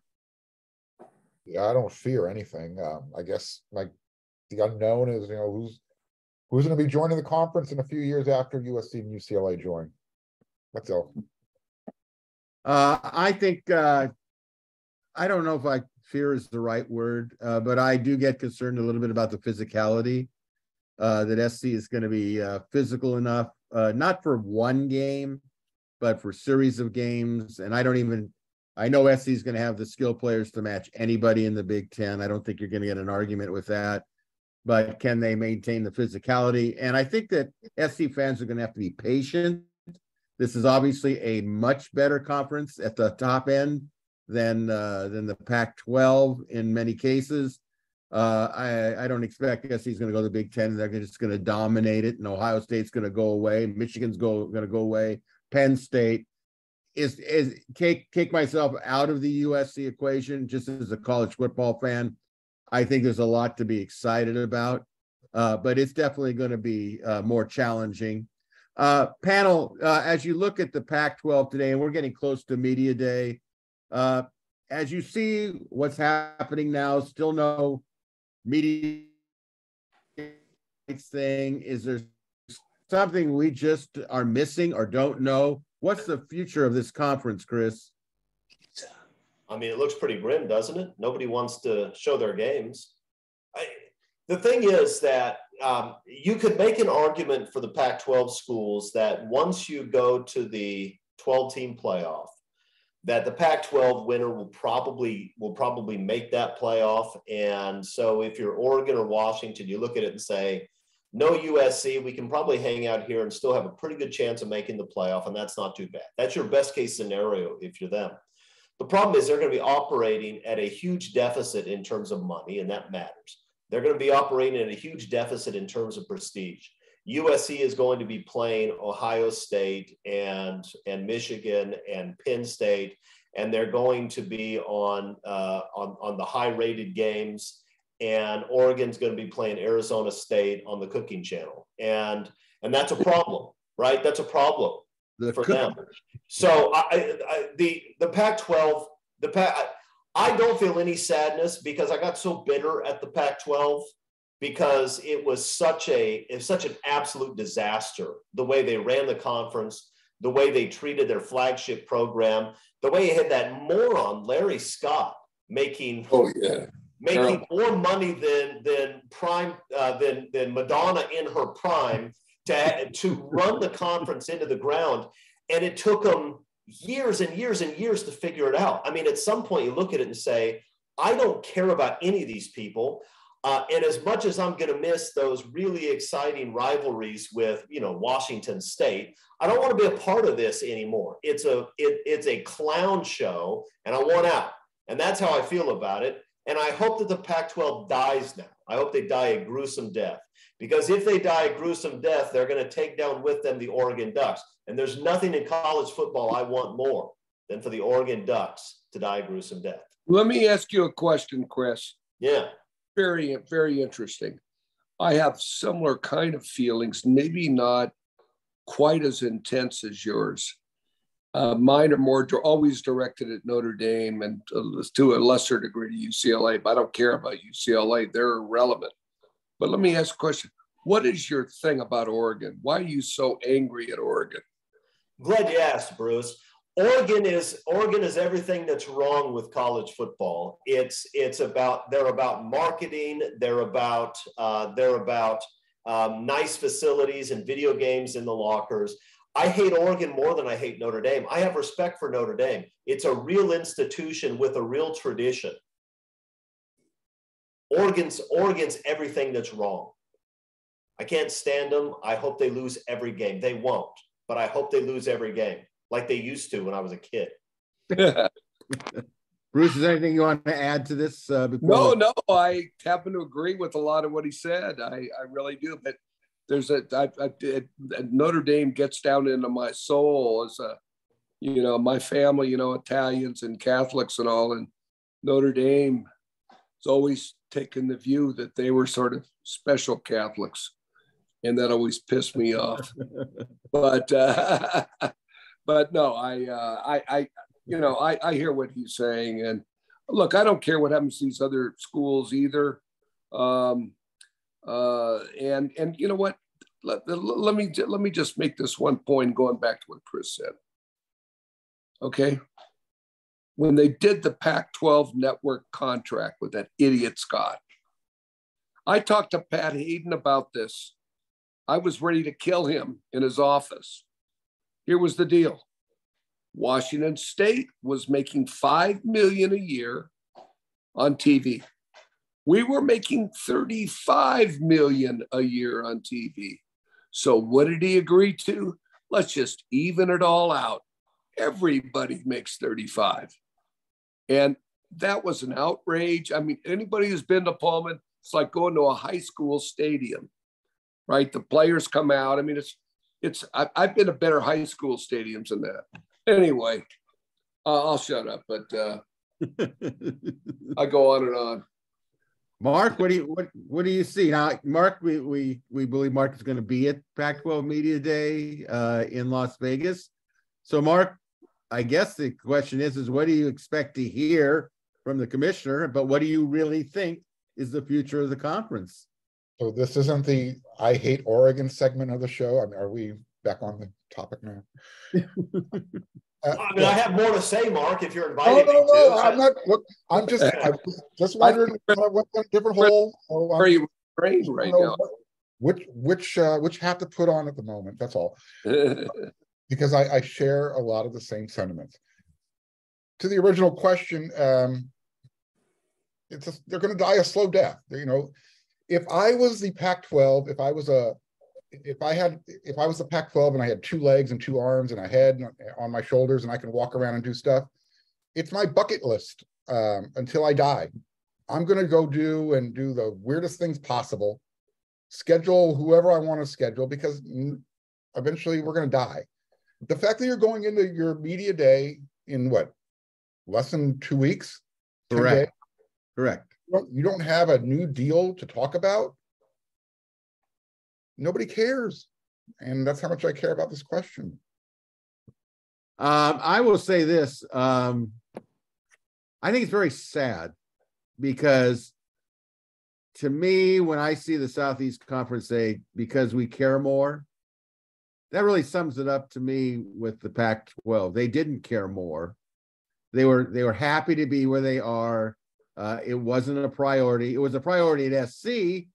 Yeah, I don't fear anything. I guess like the unknown is, who's going to be joining the conference in a few years after USC and UCLA join. That's all. I think I don't know if fear is the right word, but I do get concerned a little bit about the physicality. That SC is going to be physical enough, not for one game, but for series of games. And I know SC is going to have the skill players to match anybody in the Big Ten. I don't think you're going to get an argument with that. But can they maintain the physicality? And I think that SC fans are going to have to be patient. This is obviously a much better conference at the top end than the Pac-12 in many cases. I don't expect SC is going to go to the Big Ten. They're just going to dominate it, and Ohio State's going to go away. Michigan's going to go away. Penn State is take myself out of the USC equation. Just as a college football fan, I think there's a lot to be excited about, but it's definitely going to be more challenging. Panel, as you look at the Pac-12 today, and we're getting close to media day, as you see what's happening now, still no media thing. Is there something we just are missing or don't know? What's the future of this conference, Chris? I mean, it looks pretty grim, doesn't it? Nobody wants to show their games. The thing is that you could make an argument for the Pac-12 schools that once you go to the 12-team playoff, that the Pac-12 winner will probably make that playoff. And so if you're Oregon or Washington, you look at it and say, no USC, we can probably hang out here and still have a pretty good chance of making the playoff, and that's not too bad. That's your best case scenario if you're them. The problem is they're going to be operating at a huge deficit in terms of money, and that matters. They're going to be operating at a huge deficit in terms of prestige. USC is going to be playing Ohio State and Michigan and Penn State, and they're going to be on the high-rated games. And Oregon's going to be playing Arizona State on the Cooking Channel, and that's a problem, right? That's a problem for them. So the Pac-12, I don't feel any sadness because I got so bitter at the Pac-12. Because it was such an absolute disaster, the way they ran the conference, the way they treated their flagship program, the way they had that moron, Larry Scott, making more money than Madonna in her prime to run the conference into the ground. And it took them years and years and years to figure it out. I mean, at some point you look at it and say, I don't care about any of these people. And as much as I'm going to miss those really exciting rivalries with, Washington State, I don't want to be a part of this anymore. It's a clown show, and I want out. And that's how I feel about it. And I hope that the Pac-12 dies now. I hope they die a gruesome death. Because if they die a gruesome death, they're going to take down with them the Oregon Ducks. And there's nothing in college football I want more than for the Oregon Ducks to die a gruesome death. Let me ask you a question, Chris. Yeah. Very, very interesting. I have similar kind of feelings, maybe not quite as intense as yours. Mine are more always directed at Notre Dame and to a lesser degree to UCLA, but I don't care about UCLA. They're irrelevant. But let me ask a question. What is your thing about Oregon? Why are you so angry at Oregon? Glad you asked, Bruce. Oregon is everything that's wrong with college football. They're about marketing. They're about nice facilities and video games in the lockers. I hate Oregon more than I hate Notre Dame. I have respect for Notre Dame. It's a real institution with a real tradition. Oregon's everything that's wrong. I can't stand them. I hope they lose every game. They won't, but I hope they lose every game like they used to when I was a kid. Bruce, is there anything you want to add to this? No, I happen to agree with a lot of what he said. I really do. But there's Notre Dame gets down into my soul as my family, Italians and Catholics and all. And Notre Dame has always taken the view that they were sort of special Catholics. And that always pissed me off. But no, I hear what he's saying, and look, I don't care what happens to these other schools either. And you know what? Let me just make this one point, going back to what Chris said. Okay, when they did the Pac-12 network contract with that idiot Scott, I talked to Pat Hayden about this. I was ready to kill him in his office. Here was the deal. Washington State was making $5 million a year on TV. We were making $35 million a year on TV. So what did he agree to? Let's just even it all out. Everybody makes 35. And that was an outrage. I mean, anybody who's been to Pullman, it's like going to a high school stadium, right? The players come out. I mean, I've been to better high school stadiums than that. Anyway, I'll shut up, but I go on and on. Mark, what do you see now? Mark, we believe Mark is going to be at Pac-12 Media Day in Las Vegas. So, Mark, I guess the question is what do you expect to hear from the commissioner? But what do you really think is the future of the conference? So this isn't the I hate Oregon segment of the show. I mean, are we back on the topic now? I mean, I have more to say, Mark, if you're invited. No, I'm not. Look, I'm just just wondering. I went down a different hole. Where are you trained right now? Which hat to put on at the moment? That's all. Because I share a lot of the same sentiments. To the original question, they're going to die a slow death. If I was the Pac-12, if I was the Pac-12 and I had 2 legs and 2 arms and a head on my shoulders and I can walk around and do stuff, it's my bucket list until I die. I'm going to go do the weirdest things possible, schedule whoever I want to schedule, because eventually we're going to die. The fact that you're going into your media day in less than 2 weeks? Correct. Correct. You don't have a new deal to talk about? Nobody cares. And that's how much I care about this question. I will say this. I think it's very sad because to me, when I see the Southeast Conference say, because we care more, that really sums it up to me with the Pac-12. They didn't care more. They were happy to be where they are. It wasn't a priority. It was a priority at SC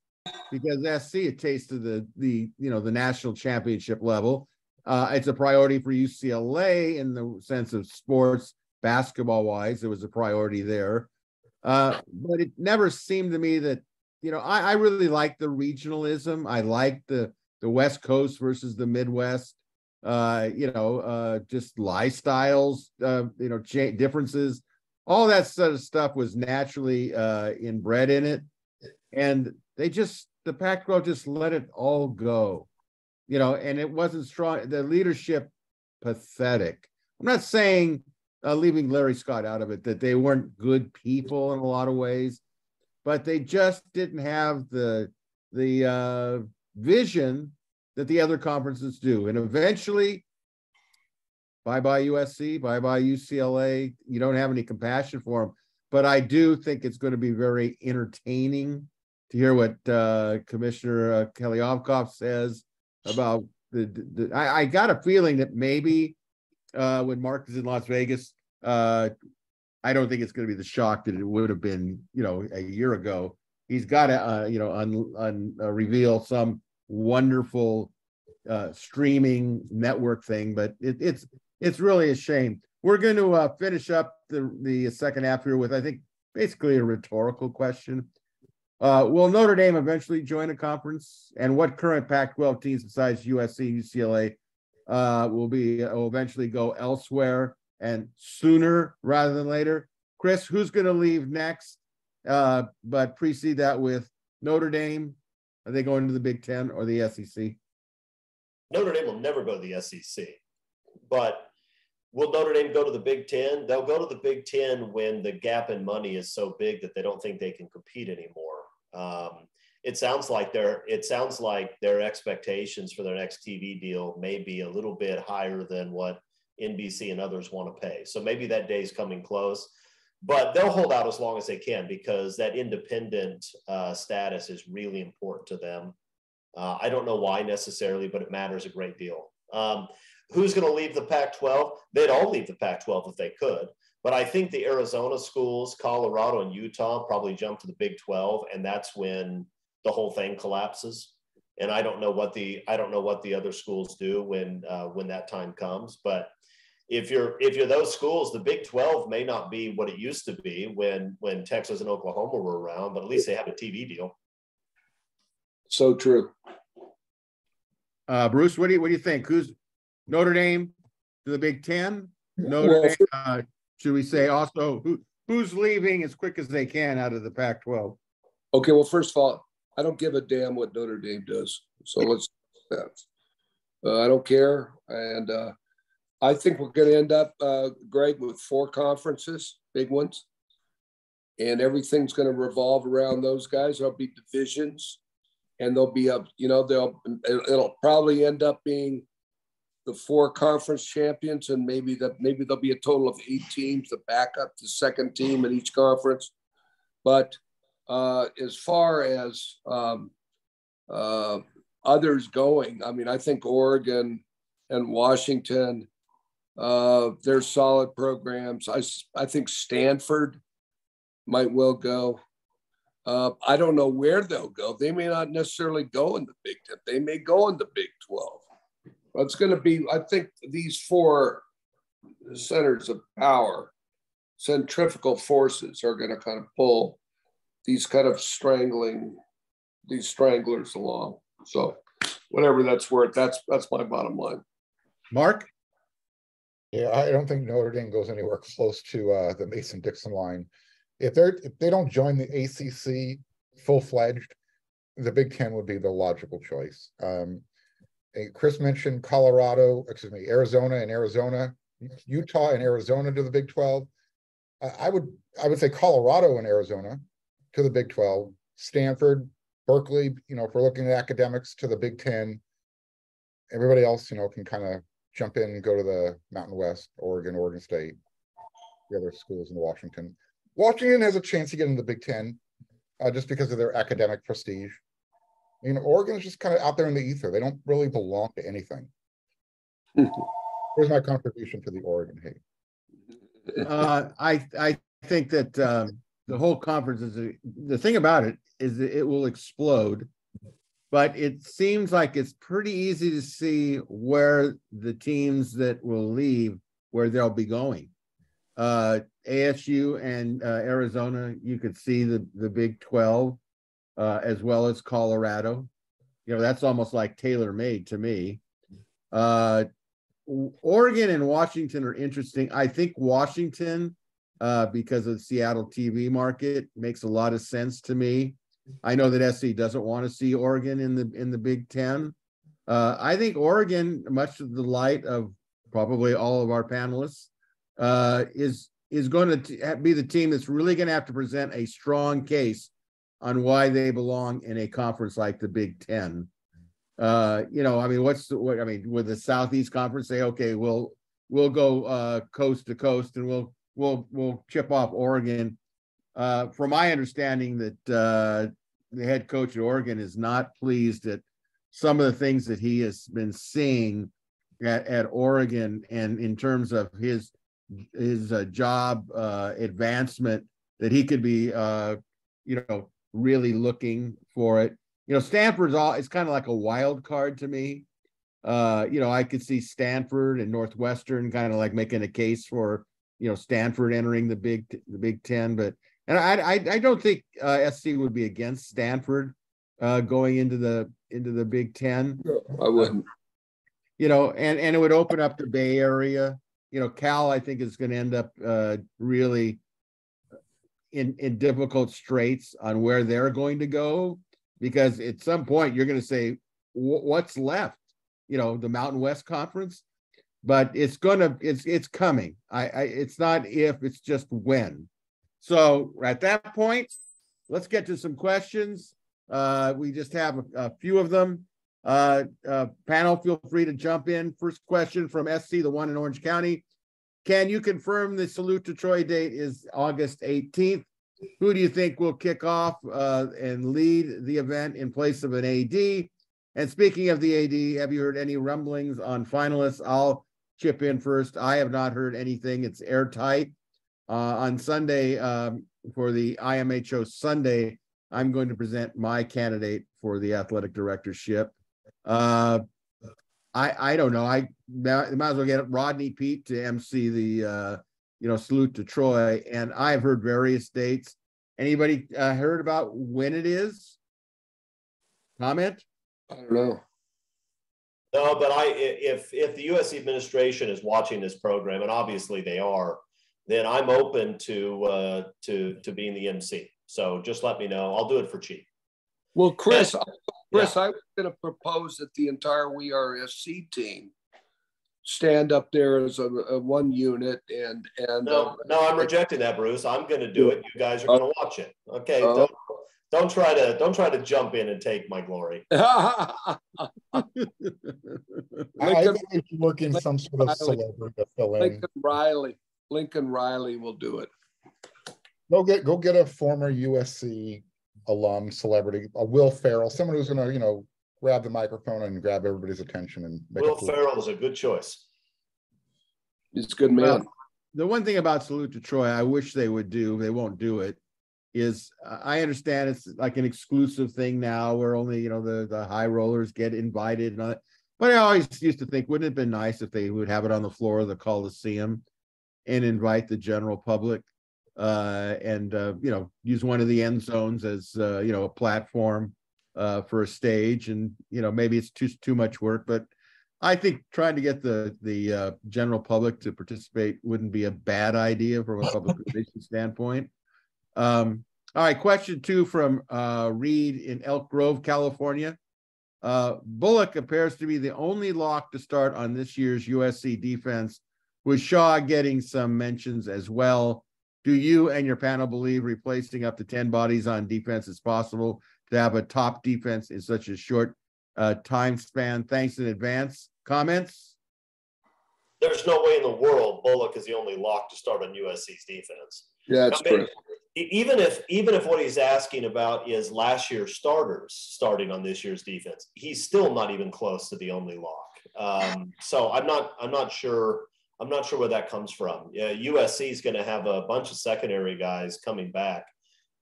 because SC had tasted the national championship level. It's a priority for UCLA in the sense of sports, basketball-wise. It was a priority there. But it never seemed to me that, I really like the regionalism. I like the West Coast versus the Midwest, just lifestyles, differences. All that sort of stuff was naturally inbred in it. And the Pac-12 just let it all go, and it wasn't strong. The leadership, pathetic. I'm not saying leaving Larry Scott out of it, that they weren't good people in a lot of ways, but they just didn't have the vision that the other conferences do. And eventually, bye-bye USC, bye-bye UCLA. You don't have any compassion for them. But I do think it's going to be very entertaining to hear what Commissioner Kelyovkov says about I got a feeling that maybe when Mark is in Las Vegas, I don't think it's going to be the shock that it would have been, a year ago. He's got to, reveal some wonderful streaming network thing, but it's really a shame. We're going to finish up the second half here with, I think, basically a rhetorical question. Will Notre Dame eventually join a conference? And what current Pac-12 teams besides USC, UCLA will eventually go elsewhere and sooner rather than later? Chris, who's going to leave next? But precede that with Notre Dame. Are they going to the Big Ten or the SEC? Notre Dame will never go to the SEC. But will Notre Dame go to the Big Ten? They'll go to the Big Ten when the gap in money is so big that they don't think they can compete anymore. It sounds like their expectations for their next TV deal may be a little bit higher than what NBC and others want to pay. So maybe that day's coming close, but they'll hold out as long as they can because that independent status is really important to them. I don't know why necessarily, but it matters a great deal. Who's going to leave the Pac-12? They'd all leave the Pac-12 if they could. But I think the Arizona schools, Colorado and Utah, probably jump to the Big 12, and that's when the whole thing collapses. And I don't know what the other schools do when that time comes. But if you're those schools, the Big 12 may not be what it used to be when Texas and Oklahoma were around, but at least they have a TV deal. So true. Bruce, what do you think? Who's Notre Dame to the Big Ten? Notre Dame, should we say also who's leaving as quick as they can out of the Pac-12? Okay, well, first of all, I don't give a damn what Notre Dame does. So let's I don't care. And I think we're going to end up, Greg, with 4 conferences, big ones. And everything's going to revolve around those guys. There'll be divisions. And there'll be it'll probably end up being the 4 conference champions, and maybe there'll be a total of 8 teams that back up the second team in each conference. But as far as others going, I mean, I think Oregon and Washington, they're solid programs. I think Stanford might well go. I don't know where they'll go. They may not necessarily go in the Big Ten. They may go in the Big 12. But it's going to be, I think, these 4 centers of power, centrifugal forces are going to kind of pull these kind of stranglers along. So whatever that's worth, that's my bottom line. Mark? Yeah, I don't think Notre Dame goes anywhere close to the Mason-Dixon line. If they don't join the ACC full-fledged, the Big Ten would be the logical choice. Chris mentioned Arizona and Arizona, Utah and Arizona to the Big 12. I would say Colorado and Arizona to the Big 12, Stanford, Berkeley, if we're looking at academics, to the Big 10. Everybody else, can kind of jump in and go to the Mountain West, Oregon State, the other schools in Washington. Washington has a chance to get into the Big 10 just because of their academic prestige. Oregon is just kind of out there in the ether. They don't really belong to anything. Here's my contribution to the Oregon hate. I think that the whole conference the thing about it is that it will explode but it seems like it's pretty easy to see where the teams that will leave, where they'll be going. ASU and Arizona, you could see the Big 12, as well as Colorado. You know, that's almost like tailor-made to me. Oregon and Washington are interesting. I think Washington, because of the Seattle TV market, makes a lot of sense to me. I know that SC doesn't want to see Oregon in the Big Ten. I think Oregon, much to the delight of probably all of our panelists, is going to be the team that's really going to have to present a strong case on why they belong in a conference like the Big Ten. You know, I mean, would the Southeast Conference say, okay, we'll go coast to coast and we'll chip off Oregon? From my understanding, that the head coach at Oregon is not pleased at some of the things that he has been seeing at Oregon, and in terms of his job advancement, that he could be you know, really looking for it. You know, Stanford's it's kind of like a wild card to me. You know, I could see Stanford and Northwestern kind of like making a case for, you know, Stanford entering the Big Ten, but I don't think SC would be against Stanford going into the Big Ten. No, I wouldn't. You know, and it would open up the Bay Area. You know, Cal, I think, is going to end up really in difficult straits on where they're going to go, because at some point you're going to say, what's left? You know, the Mountain West Conference, but it's coming. It's not if, it's just when. So at that point, let's get to some questions. We just have a few of them. Panel, feel free to jump in. First question from SC, the one in Orange County. Can you confirm the Salute to Troy date is August 18th? Who do you think will kick off and lead the event in place of an AD? And speaking of the AD, have you heard any rumblings on finalists? I'll chip in first. I have not heard anything. It's airtight. On Sunday, for the IMHO Sunday, I'm going to present my candidate for the athletic directorship. I don't know. I might as well get Rodney Pete to MC the you know, Salute to Troy, and I've heard various dates. Anybody heard about when it Comment? I don't know. No, but if the USC administration is watching this program, and obviously they are, then I'm open to being the MC. So just let me know. I'll do it for cheap. Well, Chris, I was Yeah. going to propose that the entire WeAreSC team stand up there as a one unit, and No, I'm rejecting that, Bruce. I'm going to do it. You guys are going to watch it. Okay. Don't try to jump in and take my glory. I think we should look in some sort of celebrity to fill in. Lincoln Riley will do it. Go get a former USC alum celebrity, a Will Ferrell, someone who's going to, you know, grab the microphone and grab everybody's attention. And Will Ferrell is a good choice. He's a good man. Well, the one thing about Salute to Troy, I wish they would do, they won't do it, is I understand it's like an exclusive thing now where only, you know, the high rollers get invited and all that. But I always used to think, wouldn't it have been nice if they would have it on the floor of the Coliseum and invite the general public and you know, use one of the end zones as you know, a platform for a stage. And you know, maybe it's too much work, but I think trying to get the general public to participate wouldn't be a bad idea from a public relations standpoint. All right, question 2 from Reed in Elk Grove, California. Bullock appears to be the only lock to start on this year's USC defense, with Shaw getting some mentions as well. Do you and your panel believe replacing up to 10 bodies on defense is possible to have a top defense in such a short time span? Thanks in advance. Comments? There's no way in the world Bullock is the only lock to start on USC's defense. Yeah, that's true. Even if what he's asking about is last year's starters starting on this year's defense, he's still not even close to the only lock. So I'm not sure where that comes from. USC is going to have a bunch of secondary guys coming back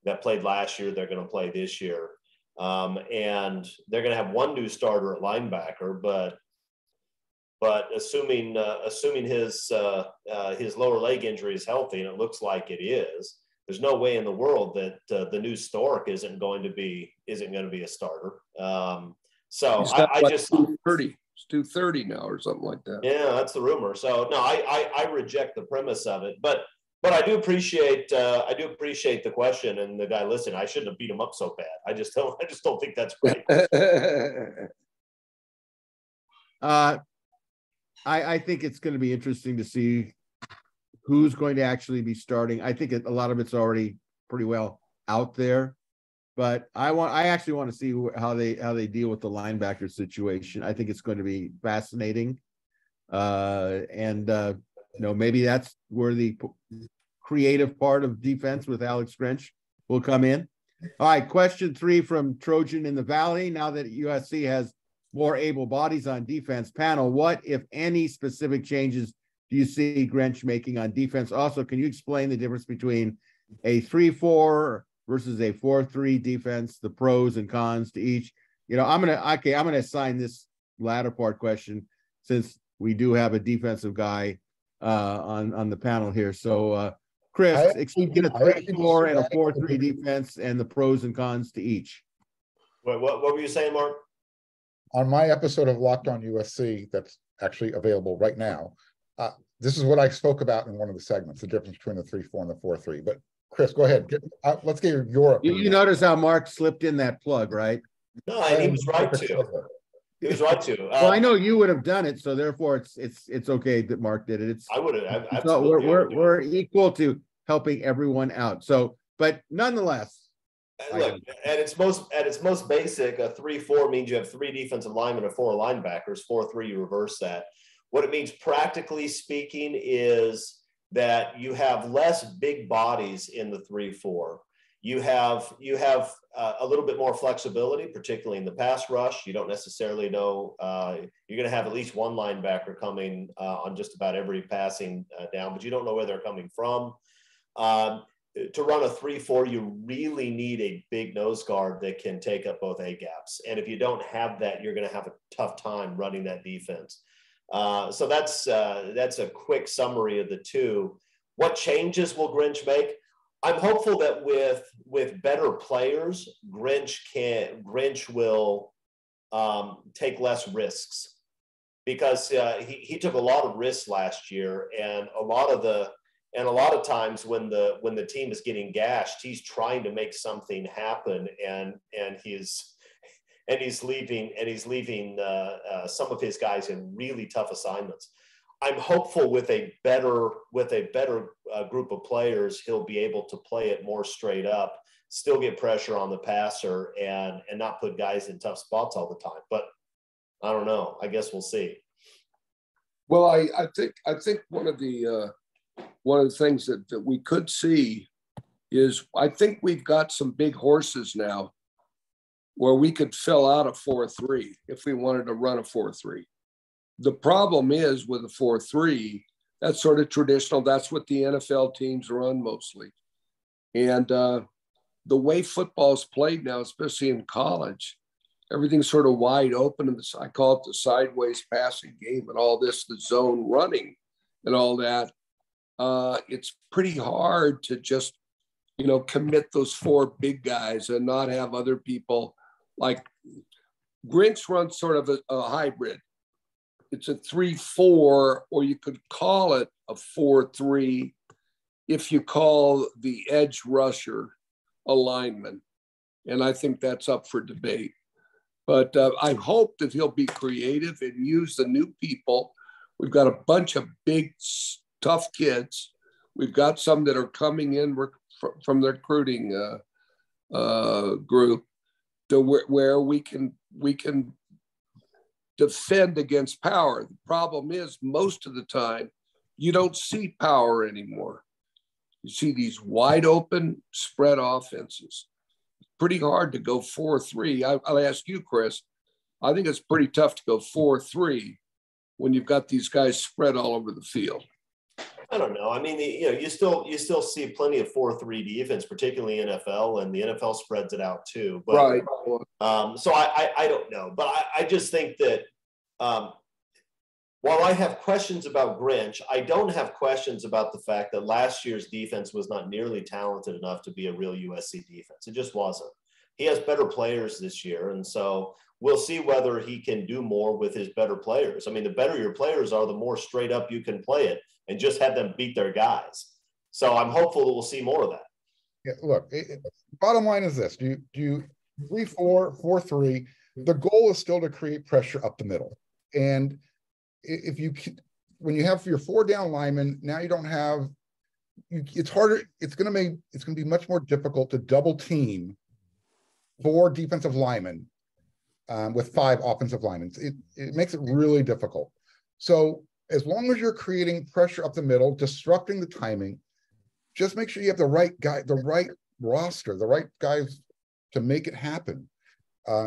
that played last year. They're going to play this year. And they're going to have one new starter at linebacker, but assuming his lower leg injury is healthy, and it looks like it is, there's no way in the world that the new Stork isn't going to be a starter. So I just 230. It's 230 now or something like that. Yeah, that's the rumor. So no, I reject the premise of it, but I do appreciate the question, and the guy. Listen, I shouldn't have beat him up so bad. I just don't think that's right. I think it's going to be interesting to see who's going to actually be starting. I think a lot of it's already pretty well out there, but I actually want to see how they deal with the linebacker situation. I think it's going to be fascinating, and maybe that's where the creative part of defense with Alex Grinch will come in. All right, question 3 from Trojan in the Valley. Now that USC has more able bodies on defense, panel, what, if any, specific changes do you see Grinch making on defense? Also, can you explain the difference between a 3-4 versus a 4-3 defense, the pros and cons to each? I'm gonna assign this latter part question, since we do have a defensive guy on the panel here. So Chris, explain a 3-4 and a 4-3 defense and the pros and cons to each. What were you saying, Mark? On my episode of Locked On USC, that's actually available right now, this is what I spoke about in one of the segments, the difference between the 3-4 and the 4-3. But Chris, go ahead. Let's get your opinion. You notice how Mark slipped in that plug, right? No, and he was right to. He was right to. Well, I know you would have done it, so therefore it's okay that Mark did it. I would have. So we're equal to helping everyone out. So, but nonetheless. Look, at its most basic, a 3-4 means you have 3 defensive linemen and 4 linebackers. 4-3, you reverse that. What it means, practically speaking, is that you have less big bodies in the 3-4. You have a little bit more flexibility, particularly in the pass rush. You don't necessarily know you're going to have at least one linebacker coming on just about every passing down, but you don't know where they're coming from. To run a 3-4, you really need a big nose guard that can take up both A gaps. And if you don't have that, you're going to have a tough time running that defense. So that's a quick summary of the two. What changes will Grinch make? I'm hopeful that with better players, Grinch will take less risks, because he took a lot of risks last year, and a lot of times when the team is getting gashed, he's trying to make something happen, and he's leaving some of his guys in really tough assignments. I'm hopeful with a better group of players, he'll be able to play it more straight up, still get pressure on the passer, and not put guys in tough spots all the time. But I don't know. I guess we'll see. Well, I think one of the things that we could see is, I think we've got some big horses now where we could fill out a 4-3 if we wanted to run a 4-3. The problem is with a 4-3, that's sort of traditional. That's what the NFL teams run mostly. And the way football's played now, especially in college, everything's sort of wide open. And I call it the sideways passing game and all this, the zone running and all that. It's pretty hard to just, commit those 4 big guys and not have other people. Like Grinch runs sort of a hybrid. It's a 3-4, or you could call it a 4-3 if you call the edge rusher a lineman. And I think that's up for debate. But I hope that he'll be creative and use the new people. We've got a bunch of big, tough kids. We've got some that are coming in from the recruiting group to where we can defend against power. The problem is, most of the time, you don't see power anymore. You see these wide open spread offenses. It's pretty hard to go 4-3. I'll ask you, Chris. I think it's pretty tough to go 4-3 when you've got these guys spread all over the field. I don't know. I mean, you still see plenty of 4-3 defense, particularly NFL, and the NFL spreads it out too. But, Right. So I don't know, but I just think that while I have questions about Grinch, I don't have questions about the fact that last year's defense was not nearly talented enough to be a real USC defense. It just wasn't. He has better players this year, and so we'll see whether he can do more with his better players. I mean, the better your players are, the more straight up you can play it and just have them beat their guys. So I'm hopeful that we'll see more of that. Yeah, look, bottom line is this: do you 3-4, 4-3? The goal is still to create pressure up the middle, and if you when you have your 4 down linemen, now you don't have. It's harder. It's going to be much more difficult to double team 4 defensive linemen with 5 offensive linemen. It makes it really difficult. So as long as you're creating pressure up the middle, disrupting the timing, just make sure you have the right guy, the right roster, the right guys to make it happen.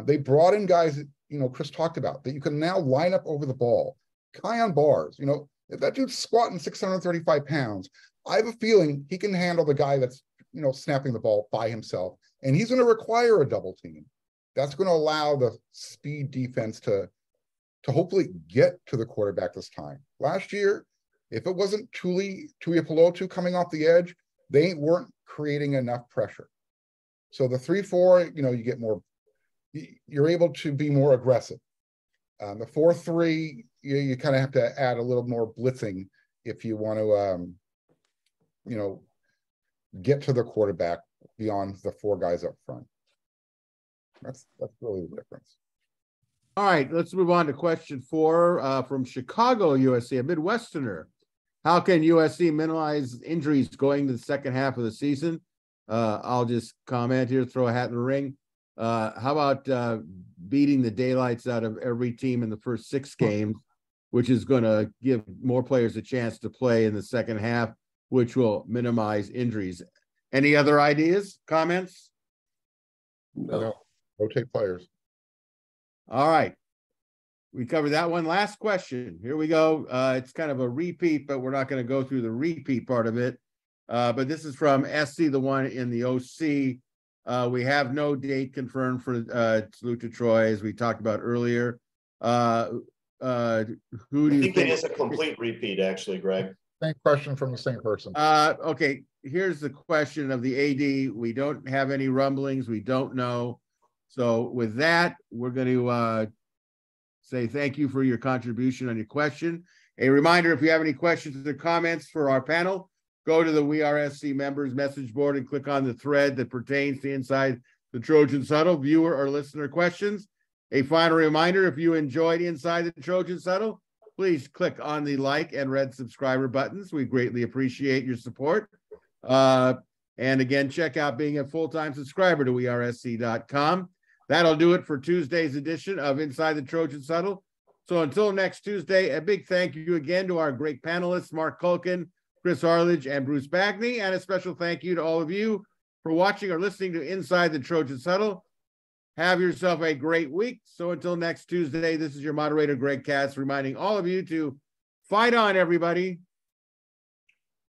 They brought in guys that, Chris talked about, that you can now line up over the ball. Kion Bars, if that dude's squatting 635 pounds, I have a feeling he can handle the guy that's, snapping the ball by himself. And he's going to require a double team. That's going to allow the speed defense to hopefully get to the quarterback this time. Last year, if it wasn't Tuiapelotu coming off the edge, they weren't creating enough pressure. So the 3-4, you get more, you're able to be more aggressive. The 4-3, you kind of have to add a little more blitzing if you want to, get to the quarterback beyond the 4 guys up front. That's really the difference. All right, let's move on to question 4 from Chicago, USC, a Midwesterner. How can USC minimize injuries going to the second half of the season? I'll just comment here, throw a hat in the ring. How about beating the daylights out of every team in the first 6 games, which is going to give more players a chance to play in the second half, which will minimize injuries. Any other ideas, comments? No. Rotate players. All right. We covered that one. Last question. Here we go. It's kind of a repeat, but we're not going to go through the repeat part of it. But this is from SC, the one in the OC. We have no date confirmed for Salute to Troy, as we talked about earlier. Who do you think? It is a complete repeat, actually, Greg. Same question from the same person. Okay, here's the question of the AD. We don't have any rumblings. We don't know. So with that, we're going to say thank you for your contribution on your question. A reminder, if you have any questions or comments for our panel, go to the WeAreSC members message board and click on the thread that pertains to Inside the Trojans Huddle, viewer or listener questions. A final reminder, if you enjoyed Inside the Trojans Huddle, please click on the like and red subscriber buttons. We greatly appreciate your support. And again, check out being a full-time subscriber to WeAreSC.com. That'll do it for Tuesday's edition of Inside the Trojans Huddle. So until next Tuesday, a big thank you again to our great panelists, Marc Kulkin, Chris Arledge, and Bruce Bagni, and a special thank you to all of you for watching or listening to Inside the Trojans Huddle. Have yourself a great week. So until next Tuesday, this is your moderator, Greg Katz, reminding all of you to fight on, everybody.